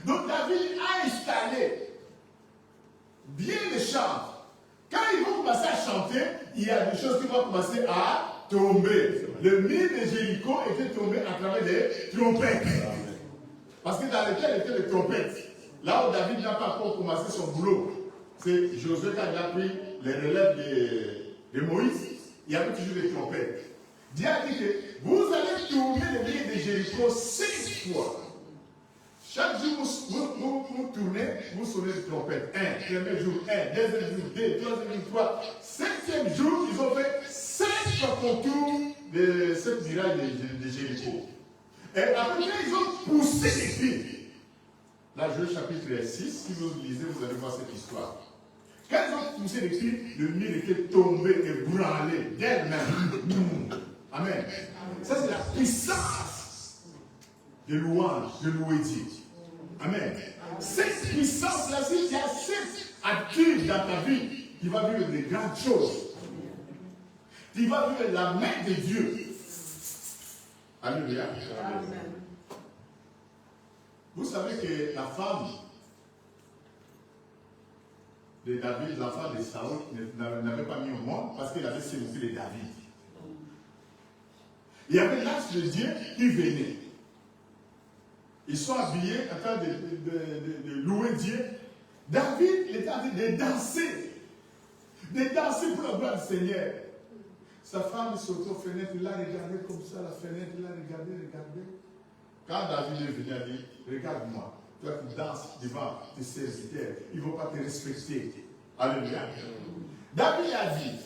Donc, David a installé bien les chants. Quand ils vont commencer à chanter, il y a des choses qui vont commencer à tomber. Le mur de Jéricho était tombé à travers des trompettes. Amen. Parce que dans lesquelles étaient les trompettes. Là où David n'a pas encore commencé son boulot. C'est Josué quand il a pris les relèves de Moïse, il y avait toujours des trompettes. Dieu a dit que vous allez tourner le mur de Jéricho 6 fois. Chaque jour, vous tournez, vous sonnez les trompettes. 1, premier jour, 1, deuxième jour, 2, troisième jour, 3. 5e jour, ils ont fait 5 fois qu'on tourne de cette muraille de Jéricho. Et après, ils ont poussé les filles. Là, Josué chapitre 6, si vous lisez, vous allez voir cette histoire. Quand ils ont poussé les filles, le mur était tombé et branlé d'elle-même. Amen. Ça, c'est la puissance de louange, de louer Dieu. Amen. Cette puissance-là, si tu as cette active dans ta vie, tu vas vivre des grandes choses. Tu vas vivre la main de Dieu. Alléluia. Amen. Vous savez que la femme de David, l'enfant de Saül, n'avait pas mis au monde parce qu'il avait séduit de David. Il y avait l'ange de Dieu qui venait. Ils sont habillés en train de louer Dieu. David était en train de danser. De danser pour la gloire du Seigneur. Sa femme sautait aux fenêtres, il l'a regardé comme ça, la fenêtre, il l'a regardé. Quand David est venu, il a dit, regarde-moi, toi qui danses devant tes serviteurs, ils ne vont pas te respecter. Alléluia. David a dit,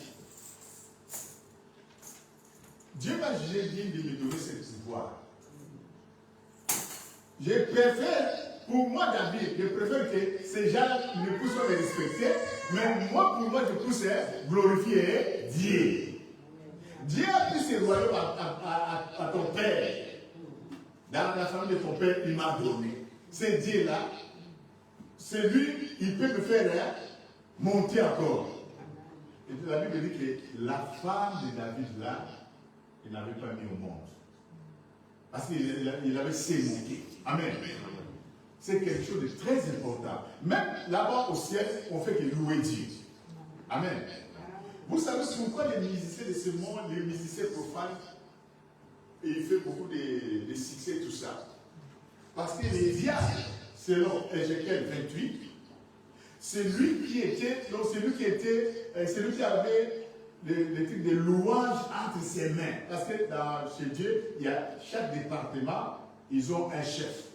Dieu m'a jugé digne de me donner ce pouvoir. Je préfère, pour moi David, je préfère que ces gens ne puissent pas me respecter, mais moi, pour moi, je puisse glorifier Dieu. Dieu a pris ce royaume à ton père. Dans la famille de ton père, il m'a donné. C'est Dieu-là, c'est lui, il peut me faire monter encore. Et puis la Bible dit que la femme de David-là, il n'avait pas mis au monde. Parce qu'il avait sémonté. Amen. C'est quelque chose de très important. Même là-bas au ciel, on fait que louer Dieu. Amen. Vous savez pourquoi les musiciens de ce monde, les musiciens profanes, ils font beaucoup de succès et tout ça? Parce que les diables, selon Ézéchiel 28, c'est lui qui avait le truc de louange entre ses mains. Parce que chez Dieu, il y a chaque département, ils ont un chef.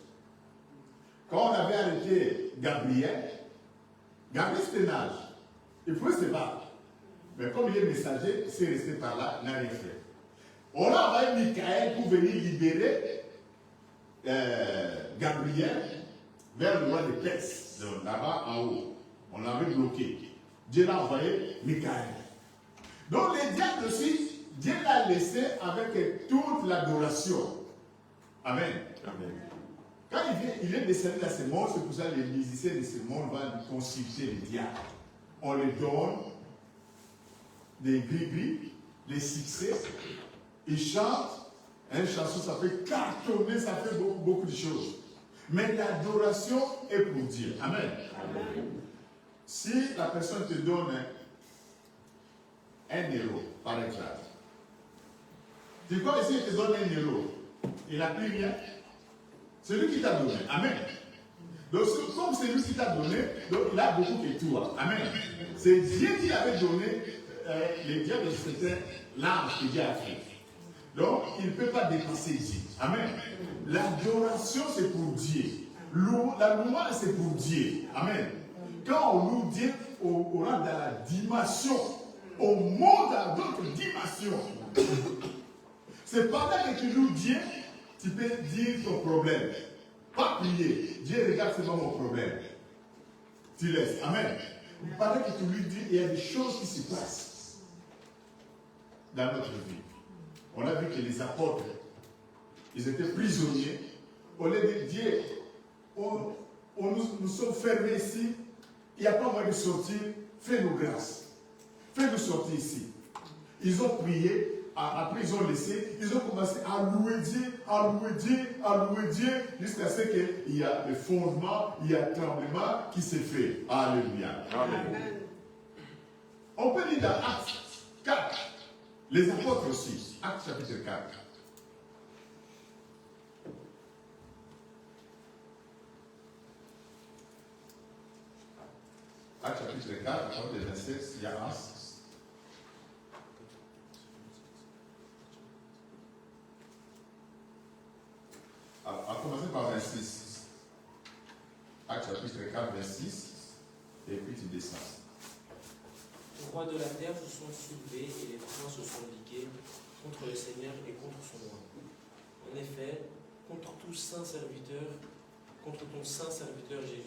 Quand on avait arrêté Gabriel c'était un âge. Il pouvait se battre. Mais comme il est messager, il s'est resté par là, il n'a rien fait. On a envoyé Michael pour venir libérer Gabriel vers le roi de Perse, là-bas en haut. On l'avait bloqué. Dieu l'a envoyé Michael. Donc les diables aussi, Dieu l'a laissé avec toute l'adoration. Amen. Amen. Quand il est descendu dans ce monde, c'est pour ça que les musiciens de ce monde vont consulter les diables. On les donne des gris-gris, des succès. Ils chantent. Une chanson, ça fait cartonner, ça fait beaucoup de choses. Mais l'adoration est pour Dieu. Amen. Amen. Si la personne te donne 1 euro, par exemple, tu crois que s'il te donne 1 euro, il n'a plus rien? C'est lui qui t'a donné. Amen. Donc, comme c'est lui qui t'a donné, donc il a beaucoup que toi. Amen. C'est Dieu qui avait donné les diables, c'était l'âge que Dieu a fait. Donc, il ne peut pas dépasser Dieu. Amen. L'adoration, c'est pour Dieu. La louange, c'est pour Dieu. Amen. Quand on loue Dieu, on rentre dans la dimension. On monte à d'autres dimensions. C'est pendant que tu loues Dieu, tu peux dire ton problème. Pas prier. Dieu regarde, c'est pas mon problème. Tu laisses. Amen. Pendant que tu lui dis, il y a des choses qui se passent dans notre vie. On a vu que les apôtres, ils étaient prisonniers. On leur dit, Dieu, nous sommes fermés ici. Il n'y a pas moyen de sortir. Fais-nous grâce. Fais-nous sortir ici. Ils ont prié. Après, ils ont laissé, ils ont commencé à louer Dieu, à louer Dieu, à louer Dieu, jusqu'à ce qu'il y a le fondement, il y a le tremblement qui s'est fait. Alléluia. Amen. On peut lire dans Actes 4, les apôtres aussi, Actes chapitre 4. Actes chapitre 4, à partir du verset, il y a un. À commencer par 26. Acte chapitre 4, 26. Et puis tu descends. Les rois de la terre se sont soulevés et les princes se sont ligués contre le Seigneur et contre son roi. En effet, contre ton saint serviteur Jésus,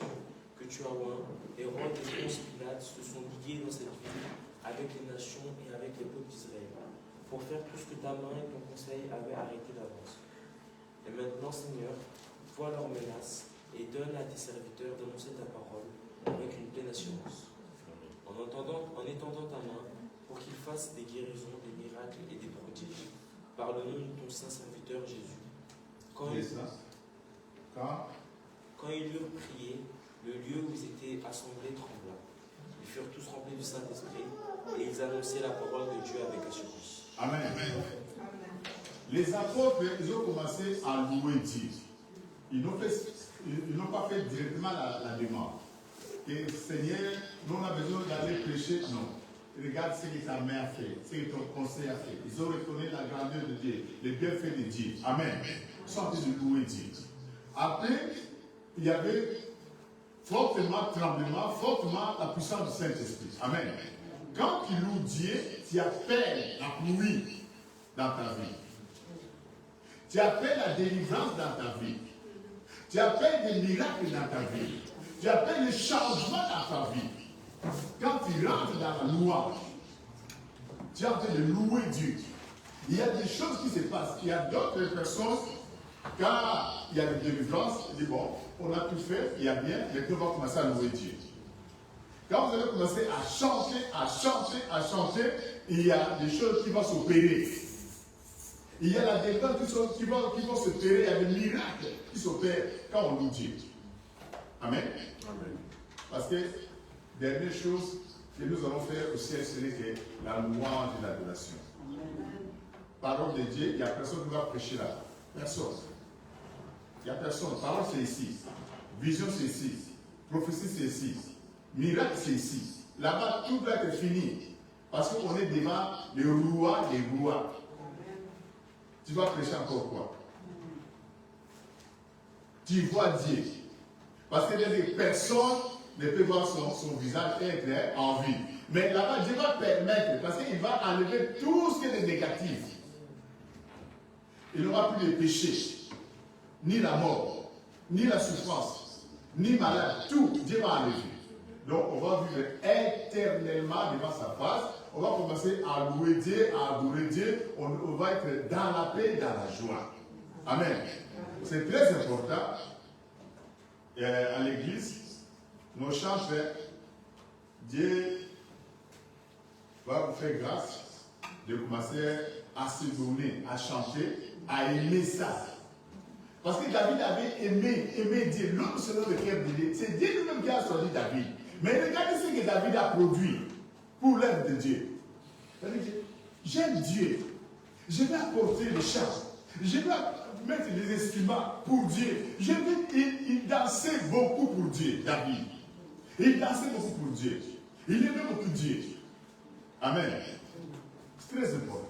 que tu as oint, Hérode et Ponce Pilate se sont ligués dans cette ville avec les nations et avec les peuples d'Israël, pour faire tout ce que ta main et ton conseil avaient arrêté d'avance. Et maintenant, Seigneur, vois leurs menaces et donne à tes serviteurs d'annoncer ta parole avec une pleine assurance. En étendant ta main pour qu'ils fassent des guérisons, des miracles et des prodiges, par le nom de ton saint serviteur Jésus. Quand ils eurent prié, le lieu où ils étaient assemblés trembla. Ils furent tous remplis du Saint-Esprit et ils annonçaient la parole de Dieu avec assurance. Amen. Les apôtres, ils ont commencé à louer Dieu. Ils n'ont pas fait directement la demande. Et Seigneur, nous on a besoin d'aller prêcher. Non. Regarde ce que ta main a fait, ce que ton conseil a fait. Ils ont reconnu la grandeur de Dieu, les bienfaits de Dieu. Amen. Ils sont en train de louer Dieu. Après, il y avait fortement tremblement, fortement la puissance du Saint-Esprit. Amen. Quand tu loues Dieu, tu appelles la pluie dans ta vie. Tu appelles la délivrance dans ta vie. Tu appelles des miracles dans ta vie. Tu appelles le changement dans ta vie. Quand tu rentres dans la louange, tu es en train de louer Dieu. Il y a des choses qui se passent. Il y a d'autres personnes, quand il y a des délivrances, ils disent bon, on a tout fait, il y a bien, mais on va commencer à louer Dieu. Quand vous allez commencer à chanter, il y a des choses qui vont s'opérer. Il y a la délivrance qui vont s'opérer, il y a des miracles qui s'opèrent quand on loue Dieu. Amen. Amen. Parce que, dernière chose, que nous allons faire au ciel, c'est la louange et l'adoration. Parole de Dieu, il n'y a personne qui va prêcher là. Personne. Il n'y a personne. Parole, c'est ici. Vision, c'est ici. Prophétie, c'est ici. Miracle, c'est ici. Là-bas, tout va être fini. Parce qu'on est devant le roi des rois. Tu vas prêcher encore quoi? Tu vois Dieu. Parce que des personnes ne peuvent voir son visage être en vie. Mais là-bas, Dieu va permettre, parce qu'il va enlever tout ce qui est négatif. Il n'aura plus de péché, ni la mort, ni la souffrance, ni malade. Tout, Dieu va enlever. Donc, on va vivre éternellement devant sa face. On va commencer à louer Dieu, à adorer Dieu. On va être dans la paix, dans la joie. Amen. C'est très important. À l'église, nos chants, Dieu va vous faire grâce de commencer à se donner, à chanter, à aimer ça. Parce que David avait aimé Dieu. L'homme selon le cœur de Dieu. C'est Dieu lui-même qui a choisi David. Mais regardez ce que David a produit pour l'œuvre de Dieu. J'aime Dieu. Je vais apporter les chants. Je vais mettre les instruments pour Dieu. Il dansait beaucoup pour Dieu, David. Il dansait beaucoup pour Dieu. Il aimait beaucoup Dieu. Amen. C'est très important.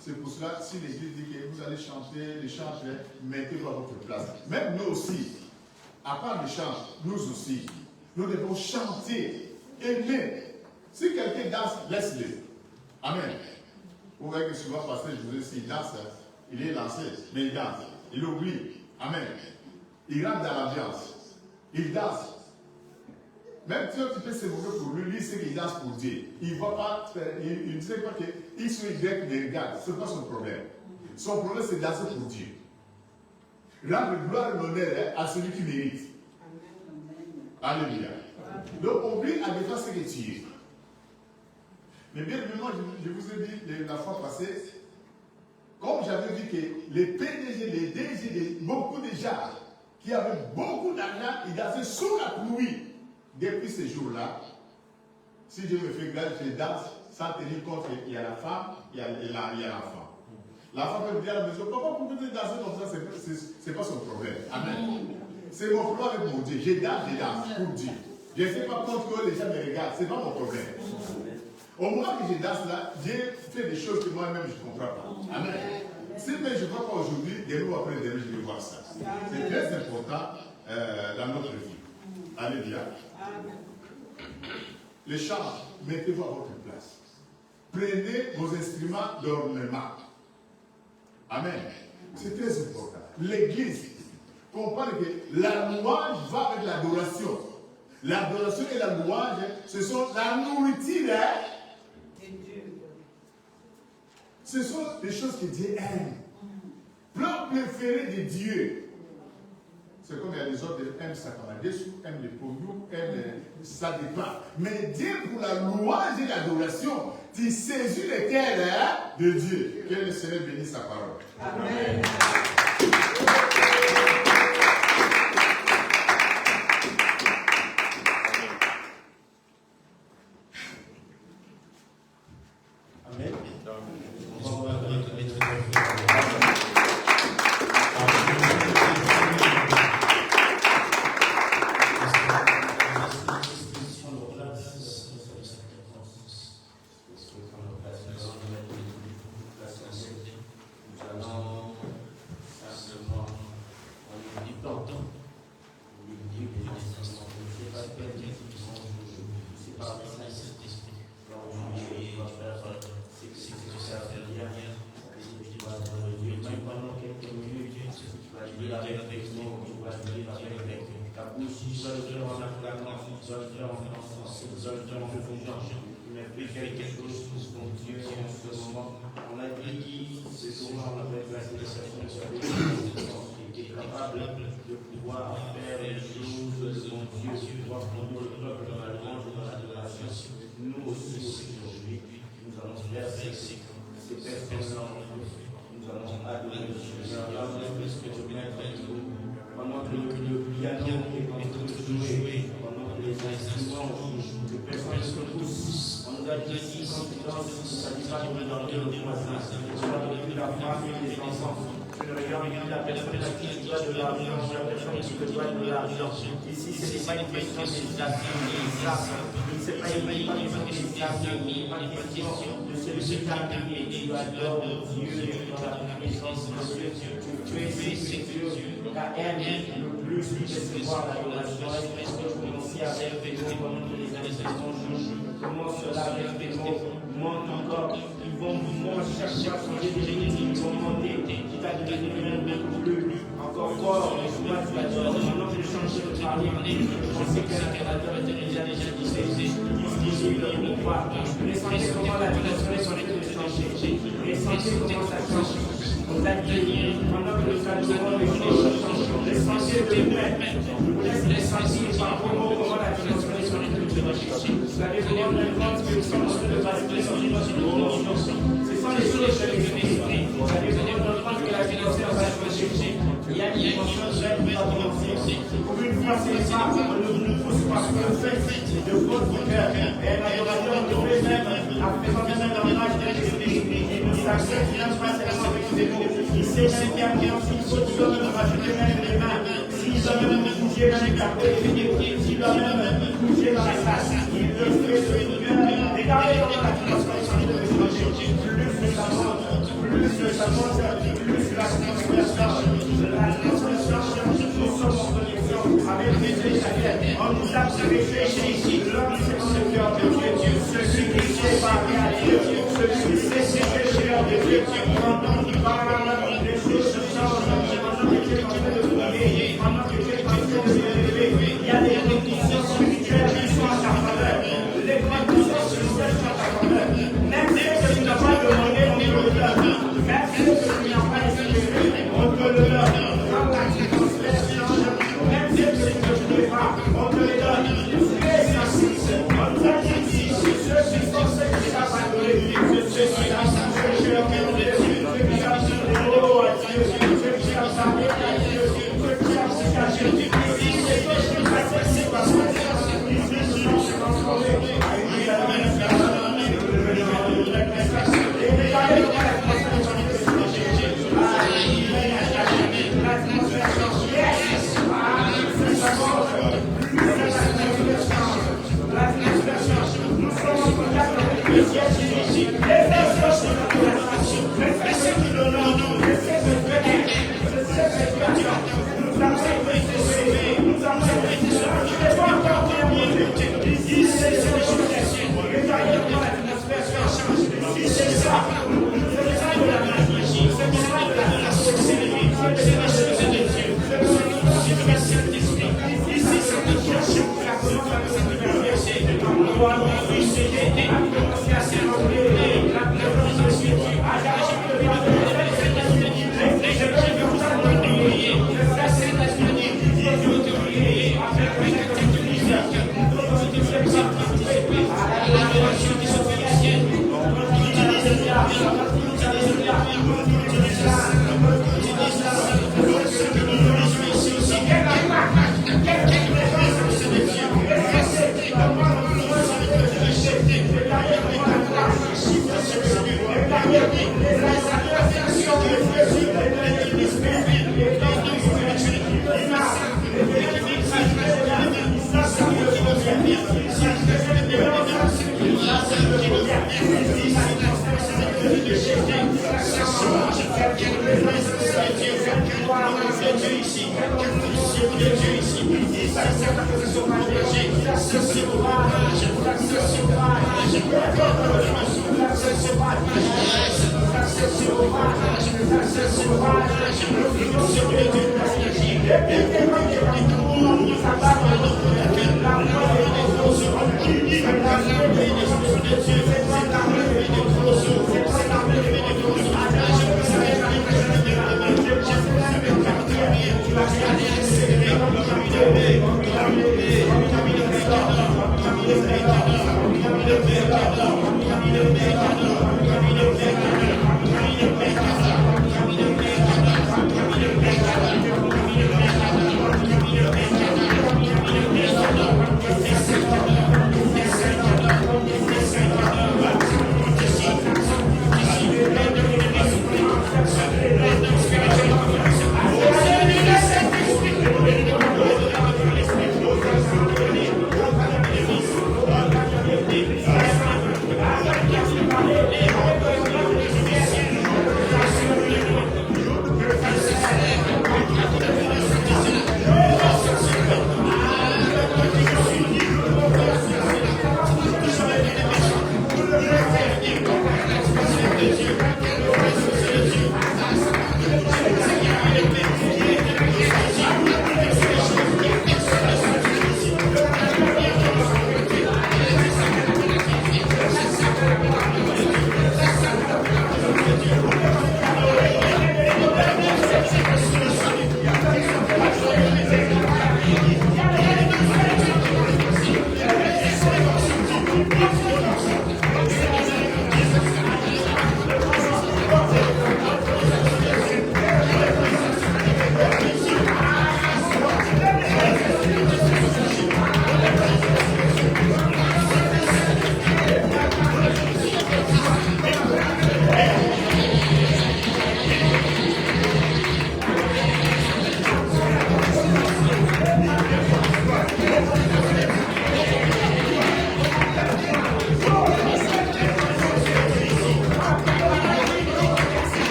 C'est pour cela, si l'Église dit que vous allez chanter, les chants, mettez-vous à votre place. Même nous aussi, à part les chants, nous aussi, nous devons chanter, aimer. Si quelqu'un danse, laisse-le. Amen. Vous voyez que souvent, pasteur, je vous dis, s'il danse, il est lancé, mais il danse. Il oublie. Amen. Il rentre dans l'ambiance. Il danse. Même si tu peux se moquer pour lui, lui, c'est qu'il danse pour Dieu. Il ne va pas, il ne sait pas qu'il soit Y, mais regarde, ce n'est pas son problème. Son problème, c'est de danser pour Dieu. Rendre gloire et l'honneur à celui qui mérite. Alléluia. Donc, oublie à défendre ce que tu es. Mais bien évidemment, je vous ai dit la fois passée, comme j'avais vu que les PDG, les DG, beaucoup de gens qui avaient beaucoup d'argent, ils dansaient sous la pluie. Depuis ce jour-là, si Dieu me fait grâce, je danse sans tenir compte qu'il y a la femme, il y a l'enfant. La femme peut me dire à la maison, papa, pourquoi tu danses comme ça? Ce n'est pas son problème. Amen. C'est mon problème avec mon Dieu. Je danse pour Dieu. Je ne sais pas compte que les gens me regardent. Ce n'est pas mon problème. Au moment que je danse là, Dieu fait des choses que moi-même je ne comprends pas. Amen. Si je ne vois pas aujourd'hui, demain ou après demain, je vais voir ça. C'est très important dans notre vie. Alléluia. Les chants, mettez-vous à votre place. Prenez vos instruments d'ornement. Amen. C'est très important. L'église comprend que la louange va avec l'adoration. L'adoration et la louange, ce sont la nourriture de Dieu. Ce sont des choses que Dieu aime. Plat préféré de Dieu. C'est comme il y a des autres qui aiment Sakamadesu, aiment les pognon, aiment ça dépend. Mais Dieu, pour la louange et l'adoration, tu saisis le cœur de Dieu. Que le Seigneur bénisse sa parole. Amen. Pendant que les instruments, les personnes ici, confidence, ça dit pas de regarder le voisin, je regarde plus la femme et les enfants. Je ne regarde plus la personne à qui tu dois de l'argent, la personne qui te doit de l'argent. Ici, ce n'est pas une question des actions, ce n'est pas une question des actions, pas une question de celui qui t'a payé. Tu adores Dieu et dans la présence de Dieu. Tu es ici, Dieu, ta haine le plus recevoir l'adoration. Est-ce que je commencer avec des mots comme nous les avons comment cela avec des mots monte encore, ils vont chaque fois changer de ligne, ils vont monter, tu t'as donné beaucoup plus, encore fort, mais souvent tu adores. Maintenant je change de parler, je pensais que l'administrateur était déjà disponible pour voir. Ressentez comment l'administration est en train de changer, ressentez comment ça change. Vous êtes pendant que nous adorons les choses changent, ressentez de vous-même, je vous laisse ressentir par vos mots comment l'administration est en train de changer. Vous avez vraiment une grande que nous sommes en train de passer sur notre émotion. Ce sont les choses de l'esprit. Vous avez vraiment comprendre que la financière va changer. Il y a une émotion qui va commencer. Comme une fois, c'est ça, on ne vous pousse pas ce que vous faites de votre cœur. Et l'adorateur devrait même, après même dans l'image de l'esprit, et nous s'accepte même pas seulement avec des mots. Il sait même qu'il y a un s'il faut, tu dois même rajouter même les mains. S'il doit même bouger même la tête, s'il doit même bouger dans la face, il le fait de cœur. Regardez comment la transformation de changer. Plus ça monte, plus la transformation, nous sommes en connexion avec les Israéliens. On nous a prêché ici, l'homme c'est dans le cœur de Dieu, celui qui sait parler à Dieu, celui qui sait sécher le cœur de Dieu. Pendant qu'il parle, les choses se changent, pendant que Dieu est en train de briller, pendant que Dieu est en train de s'élever, il y a des conditions spirituelles qui sont à ta faveur. Les conditions spirituelles sont à ta faveur. Même si tu n'as pas demandé, on te le donne. Même si tu n'as pas espéré, on te le donne. Quand la circonstance change, même si tu ne veux pas, on te le donne. Tu es sensible, on te dit, ceux qui sont ceux qui savent adorer, ceux qui savent chercher le cœur de Dieu, ceux qui savent dire des mots à Dieu, ceux qui savent parler à Dieu, ceux qui savent se cacher. Ici, c'est toi qui vas cesser parce que ici, nous sommes transformés.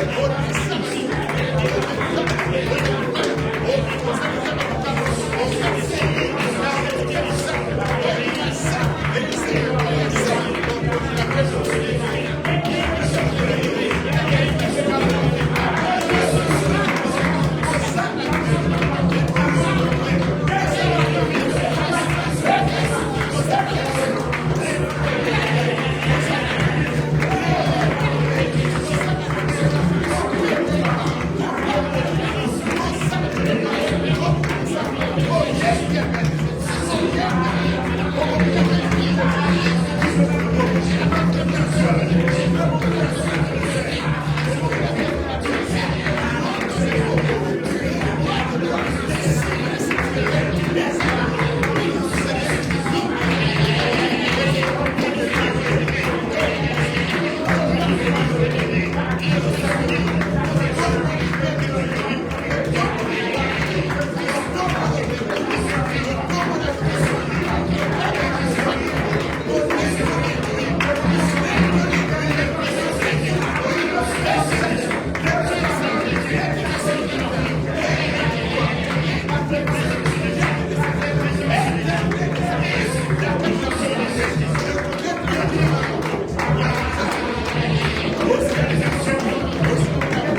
Thank you.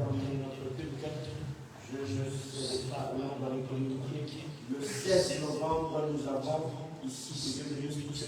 terminer notre culte, je ne serai pas là dans les communiqués. Le 16 novembre, nous avons ici, que Dieu bénisse tous